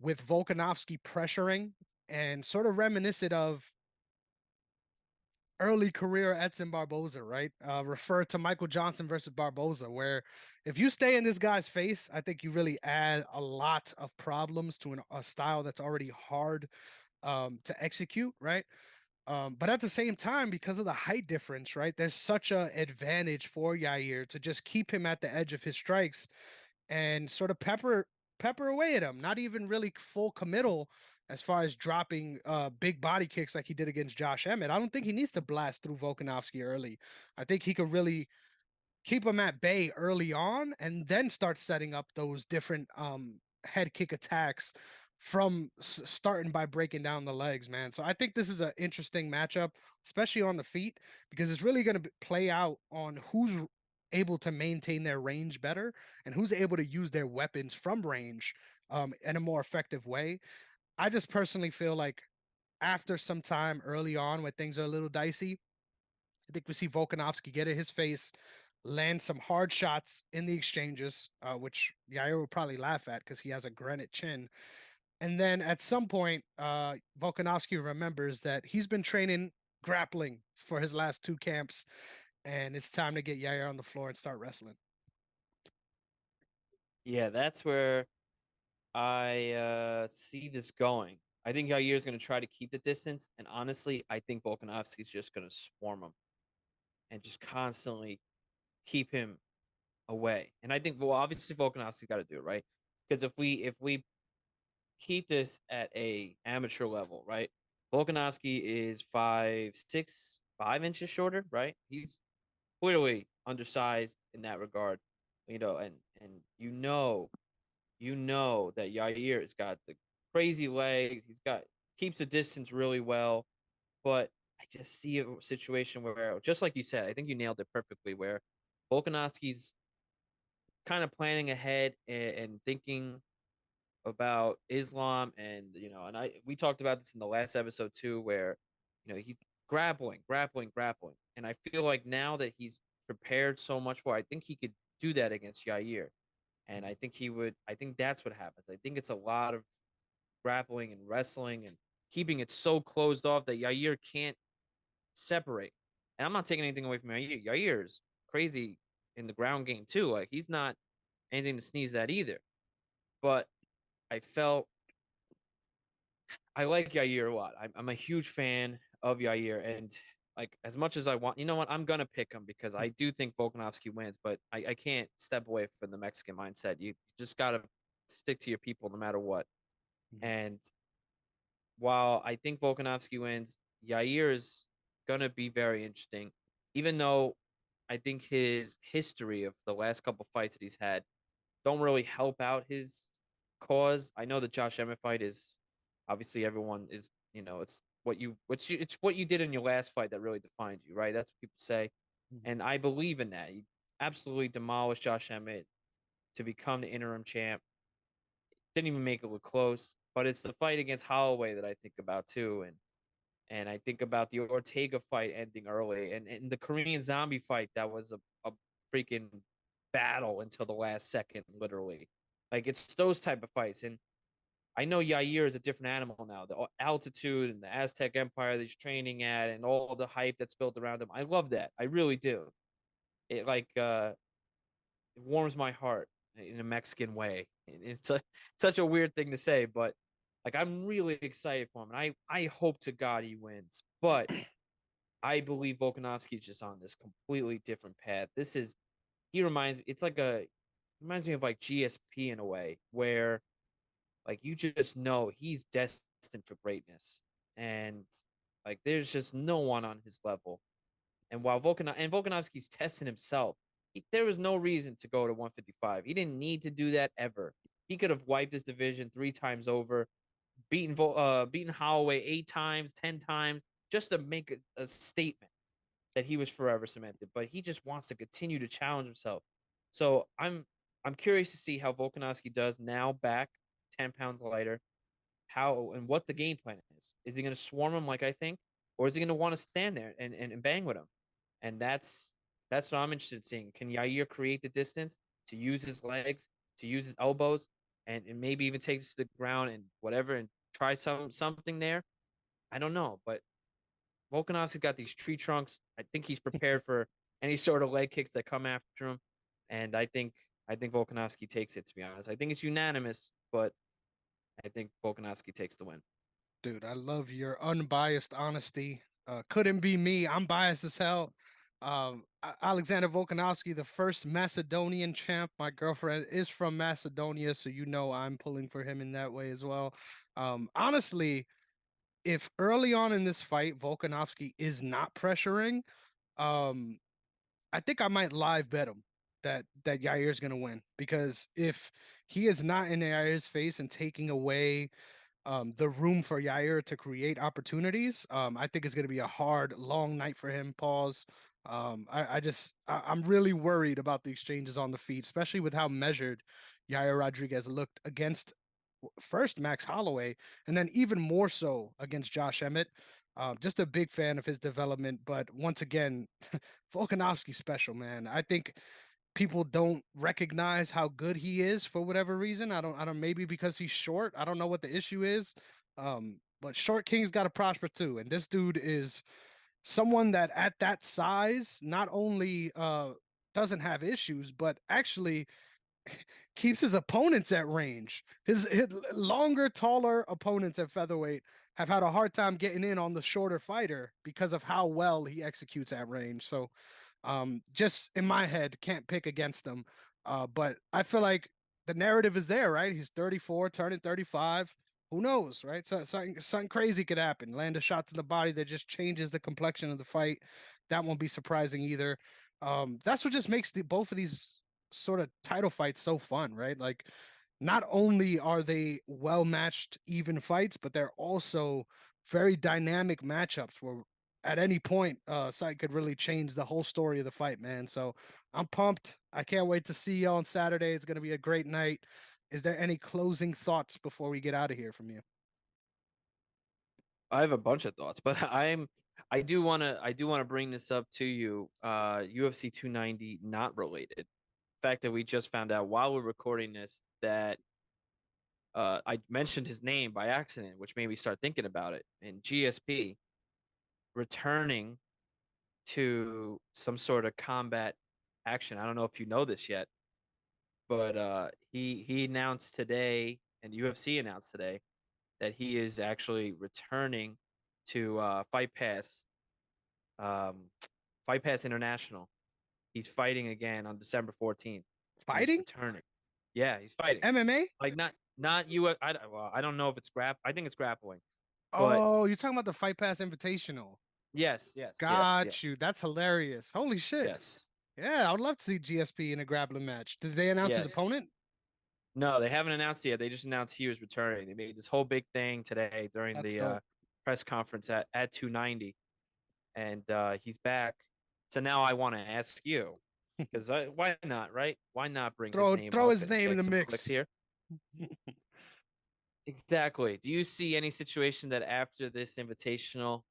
with Volkanovski pressuring and sort of reminiscent of early career Edson Barboza, right? Refer to Michael Johnson versus Barboza, where if you stay in this guy's face, I think you really add a lot of problems to a style that's already hard to execute, right? But at the same time, because of the height difference, right, there's such a advantage for Yair to just keep him at the edge of his strikes and sort of pepper away at him. Not even really full committal as far as dropping big body kicks like he did against Josh Emmett. I don't think he needs to blast through Volkanovski early. I think he could really keep him at bay early on and then start setting up those different head kick attacks from starting by breaking down the legs, man. So I think this is an interesting matchup, especially on the feet, because it's really going to play out on who's able to maintain their range better and who's able to use their weapons from range in a more effective way. I just personally feel like after some time early on where things are a little dicey, I think we see Volkanovski get in his face, land some hard shots in the exchanges, which Yair will probably laugh at because he has a granite chin. And then at some point, Volkanovski remembers that he's been training grappling for his last two camps, and it's time to get Yair on the floor and start wrestling. Yeah, that's where I see this going. I think Yair is going to try to keep the distance, and honestly, I think Volkanovski's just going to swarm him and just constantly keep him away. And I think, well, obviously Volkanovski's got to do it right, because if we keep this at a amateur level, right? Volkanovski is 5'6", 5 inches shorter, right? He's clearly undersized in that regard, and you know that Yair has got the crazy legs. He's got keeps the distance really well, but I just see a situation where, just like you said, I think you nailed it perfectly. Where Volkanovski's kind of planning ahead and thinking about Islam, and and we talked about this in the last episode too, where he's grappling, and I feel like now that he's prepared so much for, I think he could do that against Yair, and I think he would. I think that's what happens. I think it's a lot of grappling and wrestling and keeping it so closed off that Yair can't separate. And I'm not taking anything away from Yair. Yair is crazy in the ground game too. Like he's not anything to sneeze at either. But I felt I like Yair a lot. I'm a huge fan of Yair, and like as much as I want, you know what? I'm gonna pick him because I do think Volkanovski wins, but I can't step away from the Mexican mindset. You just gotta stick to your people no matter what. Mhm. And while I think Volkanovski wins, Yair is gonna be very interesting. Even though I think his history of the last couple fights that he's had don't really help out his cause. I know the Josh Emmett fight is obviously everyone is, it's what you did in your last fight that really defined you, right? That's what people say. Mhm. And I believe in that. He absolutely demolished Josh Emmett to become the interim champ. Didn't even make it look close. But it's the fight against Holloway that I think about too. And I think about the Ortega fight ending early and the Korean Zombie fight that was a freaking battle until the last second, literally. Like it's those type of fights. And I know Yair is a different animal now. The altitude and the Aztec Empire that he's training at and all the hype that's built around him. I love that. I really do. It it warms my heart in a Mexican way. It's such a weird thing to say, but like I'm really excited for him, and I hope to God he wins. But I believe Volkanovski's just on this completely different path. This is he reminds me of like GSP in a way, where like you just know he's destined for greatness, and like there's just no one on his level. And while Volkanovski's testing himself, there was no reason to go to 155. He didn't need to do that ever. He could have wiped his division 3 times over, beaten Holloway 8 times, 10 times, just to make a statement that he was forever cemented. But he just wants to continue to challenge himself. So I'm curious to see how Volkanovski does now, back 10 pounds lighter, how and what the game plan is. Is he going to swarm him like I think, or is he going to want to stand there and bang with him? And that's what I'm interested in seeing. Can Yair create the distance to use his legs, to use his elbows, and maybe even take this to the ground and whatever and try something there? I don't know, but Volkanovski's got these tree trunks. I think he's prepared for any sort of leg kicks that come after him, and I think Volkanovski takes it. To be honest, I think it's unanimous, but I think Volkanovski takes the win. Dude, I love your unbiased honesty. Couldn't be me. I'm biased as hell. Alexander Volkanovski, the first Macedonian champ. My girlfriend is from Macedonia, so you know I'm pulling for him in that way as well. Honestly, if early on in this fight Volkanovski is not pressuring, um, I think I might live bet him that Yair is gonna win because if he is not in Yair's face and taking away the room for Yair to create opportunities, I think it's going to be a hard, long night for him. Pause. I'm really worried about the exchanges on the feet, especially with how measured Yair Rodriguez looked against first Max Holloway, and then even more so against Josh Emmett. Just a big fan of his development, but once again, Volkanovski special, man. I think people don't recognize how good he is for whatever reason. I don't maybe because he's short. I don't know what the issue is. But short kings got to prosper too. And this dude is someone that at that size not only doesn't have issues, but actually keeps his opponents at range. His longer, taller opponents at featherweight have had a hard time getting in on the shorter fighter because of how well he executes at range. So just in my head, can't pick against him. But I feel like the narrative is there, right? He's 34, turning 35. Who knows, right? So something crazy could happen. Land a shot to the body that just changes the complexion of the fight. That won't be surprising either. That's what just makes both of these sort of title fights so fun, right? Like, not only are they well matched, even fights, but they're also very dynamic matchups where at any point, site could really change the whole story of the fight, man. So I'm pumped. I can't wait to see you on Saturday. It's going to be a great night. Is there any closing thoughts before we get out of here from you? I have a bunch of thoughts, but I do wanna bring this up to you. UFC 290 not related. Fact that we just found out while we're recording this that I mentioned his name by accident, which made me start thinking about it. And GSP returning to some sort of combat action. I don't know if you know this yet, but he announced today, and UFC announced today that he is actually returning to um, Fight Pass International. He's fighting again on December 14th, and he's Fighting? returning. Yeah, he's fighting. MMA? Like not you. Well, I don't know if it's I think it's grappling, but Oh, you're talking about the Fight Pass Invitational. yes, yes, yes, Got you. yes, That's hilarious. Holy shit. yes, Yeah, I would love to see GSP in a grappling match. Did they announce his yes. opponent? No, they haven't announced it yet. They just announced he was returning. They made this whole big thing today during That's the dope. press conference at 290, and he's back. So now I want to ask you, because why not, right? Why not bring his name Throw up his and name in make the some clicks mix. here? Exactly. Do you see any situation that after this invitational,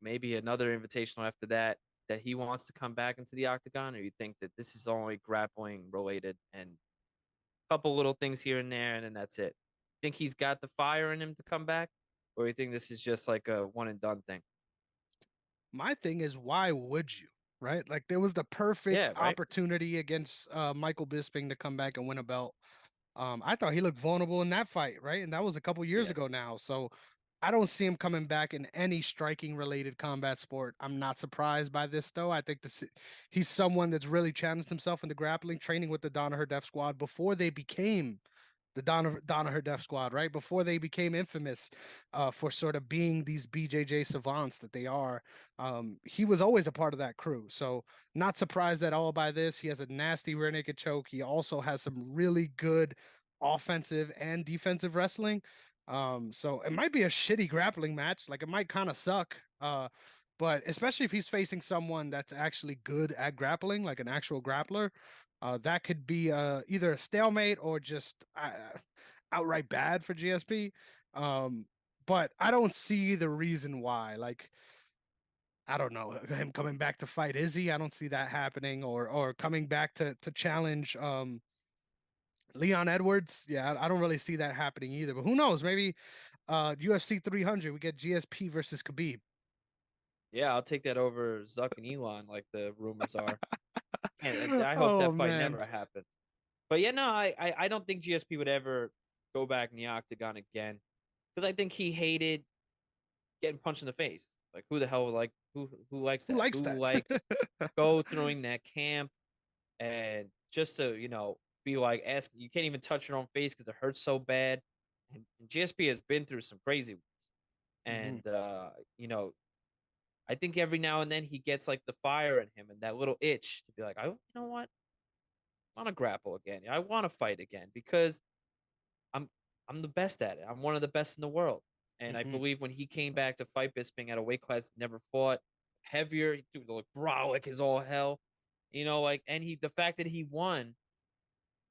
maybe another invitational after that, that he wants to come back into the octagon, or you think that this is only grappling related and a couple little things here and there, and then that's it? Think he's got the fire in him to come back, or you think this is just like a one and done thing? My thing is, why would you? Right? Like there was the perfect Yeah, right. opportunity against Michael Bisping to come back and win a belt. I thought he looked vulnerable in that fight, right? And that was a couple years Yes. ago now. So I don't see him coming back in any striking related combat sport. I'm not surprised by this though. I think he's someone that's really challenged himself into grappling, training with the Danaher Death Squad before they became the Danaher Death Squad, right? Before they became infamous for sort of being these BJJ savants that they are. He was always a part of that crew. So not surprised at all by this. He has a nasty rear naked choke. He also has some really good offensive and defensive wrestling. So it might be a shitty grappling match. Like it might kind of suck. But especially if he's facing someone that's actually good at grappling, like an actual grappler, that could be either a stalemate or just outright bad for GSP. Um, but I don't see the reason why. Like, I don't know him coming back to fight Izzy. I don't see that happening, or coming back to challenge Leon Edwards. Yeah, I don't really see that happening either. But who knows? Maybe UFC 300 we get GSP versus Khabib. Yeah, I'll take that over Zuck and Elon, like the rumors are. And I hope Oh that fight man. never happens. But yeah, no, I don't think GSP would ever go back in the octagon again because I think he hated getting punched in the face. Like who the hell like who likes Who that? likes Who that? likes go through that camp and just to be like ask you can't even touch your own face because it hurts so bad. And GSP has been through some crazy ones, Mhm. and I think every now and then he gets like the fire in him and that little itch to be like, you know what, I want to grapple again. I want to fight again because I'm I'm the best at it. I'm one of the best in the world. And I Mhm. believe when he came back to fight Bisping at a weight class never fought, heavier, dude, like brolic as all hell. Like and the fact that he won,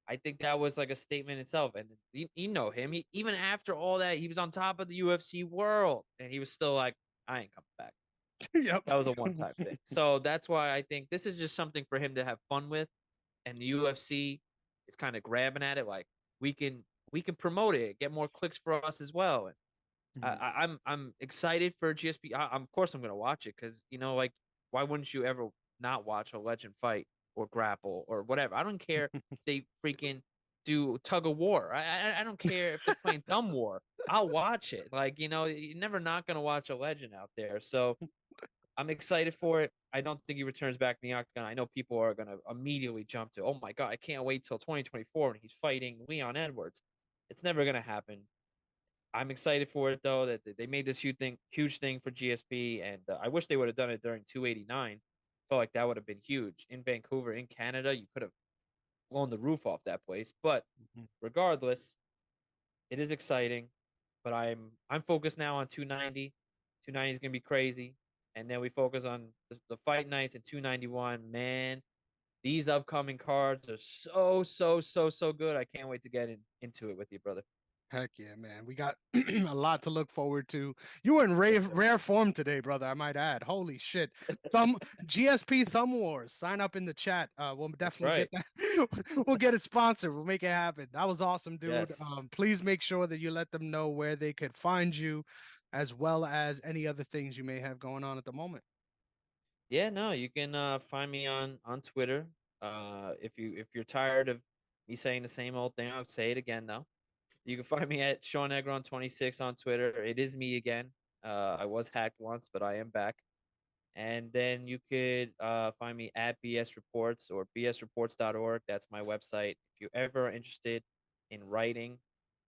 I think that was like a statement itself. And you know him. Even after all that, he was on top of the UFC world. And he was still like, I ain't coming back. Yep. That was a one time thing. So that's why I think this is just something for him to have fun with. And the UFC is kind of grabbing at it like we can we can promote it, get more clicks for us as well. And Mhm. I'm excited for GSP. Of course I'm gonna watch it because like why wouldn't you ever not watch a legend fight or grapple or whatever? I don't care if they freaking do tug of war. I don't care if they're playing thumb war. I'll watch it. Like you're never not gonna watch a legend out there. So I'm excited for it. I don't think he returns back in the octagon. I know people are gonna immediately jump to, oh my god, I can't wait till 2024 when he's fighting Leon Edwards. It's never gonna happen. I'm excited for it though that they made this huge thing for GSP, and I wish they would have done it during 289. Felt like that would have been huge in Vancouver, in Canada. You could have blown the roof off that place. But Mhm. regardless, it is exciting. But I'm focused now on 290. 290 is gonna be crazy, and then we focus on the fight nights in 291. Man, these upcoming cards are so so good. I can't wait to get into it with you, brother. Heck yeah, man. We got a lot to look forward to. You were in Yes, sir. rare form today, brother, I might add. Holy shit. Thumb GSP Thumb Wars. Sign up in the chat. We'll That's definitely get right. that. We'll get it sponsored. We'll make it happen. That was awesome, dude. Yes. Please make sure that you let them know where they could find you, as well as any other things you may have going on at the moment. Yeah, no, you can find me on Twitter. If you're tired of me saying the same old thing, I'll say it again though. You can find me at Sean Negron 26 on Twitter. It is me again. I was hacked once, but I am back. And then you could find me at BS Reports or bsreports.org. That's my website. If you're ever interested in writing,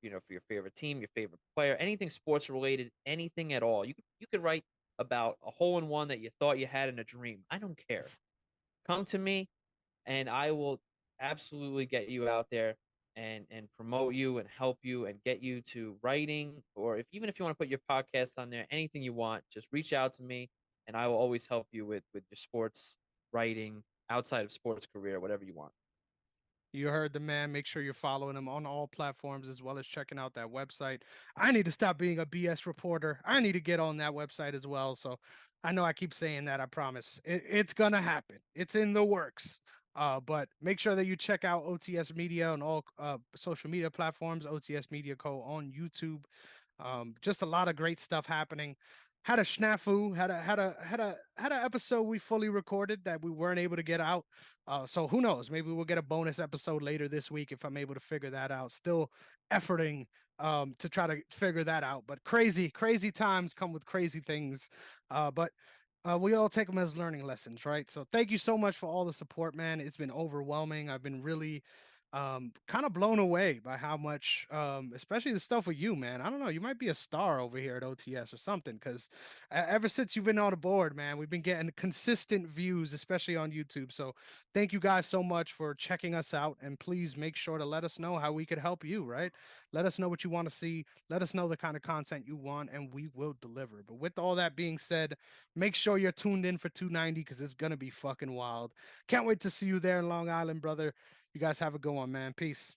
for your favorite team, your favorite player, anything sports related, anything at all. You could write about a hole in one that you thought you had in a dream. I don't care. Come to me and I will absolutely get you out there and promote you and help you and get you to writing, or if even if you want to put your podcast on there, anything you want, just reach out to me and I will always help you with your sports writing, outside of sports career, whatever you want. You heard the man. Make sure you're following him on all platforms as well as checking out that website. I need to stop being a BS reporter. I need to get on that website as well. So I know I keep saying that. I promise it's going to happen. It's in the works. But make sure that you check out OTS Media on all social media platforms, OTS Media Co. on YouTube. Just a lot of great stuff happening. Had a snafu, had a episode we fully recorded that we weren't able to get out. So who knows? Maybe we'll get a bonus episode later this week if I'm able to figure that out. Still efforting to try to figure that out. But crazy times come with crazy things. But we all take them as learning lessons, right? So thank you so much for all the support, man. It's been overwhelming. I've been really kind of blown away by how much especially the stuff with you, man. I don't know, you might be a star over here at OTS or something, because ever since you've been on the board, man, we've been getting consistent views, especially on YouTube. So thank you guys so much for checking us out, and please make sure to let us know how we could help you, right? Let us know what you want to see, let us know the kind of content you want, and we will deliver. But with all that being said, make sure you're tuned in for 290 because it's gonna be fucking wild. Can't wait to see you there in Long Island, brother. You guys have a good one, man. Peace.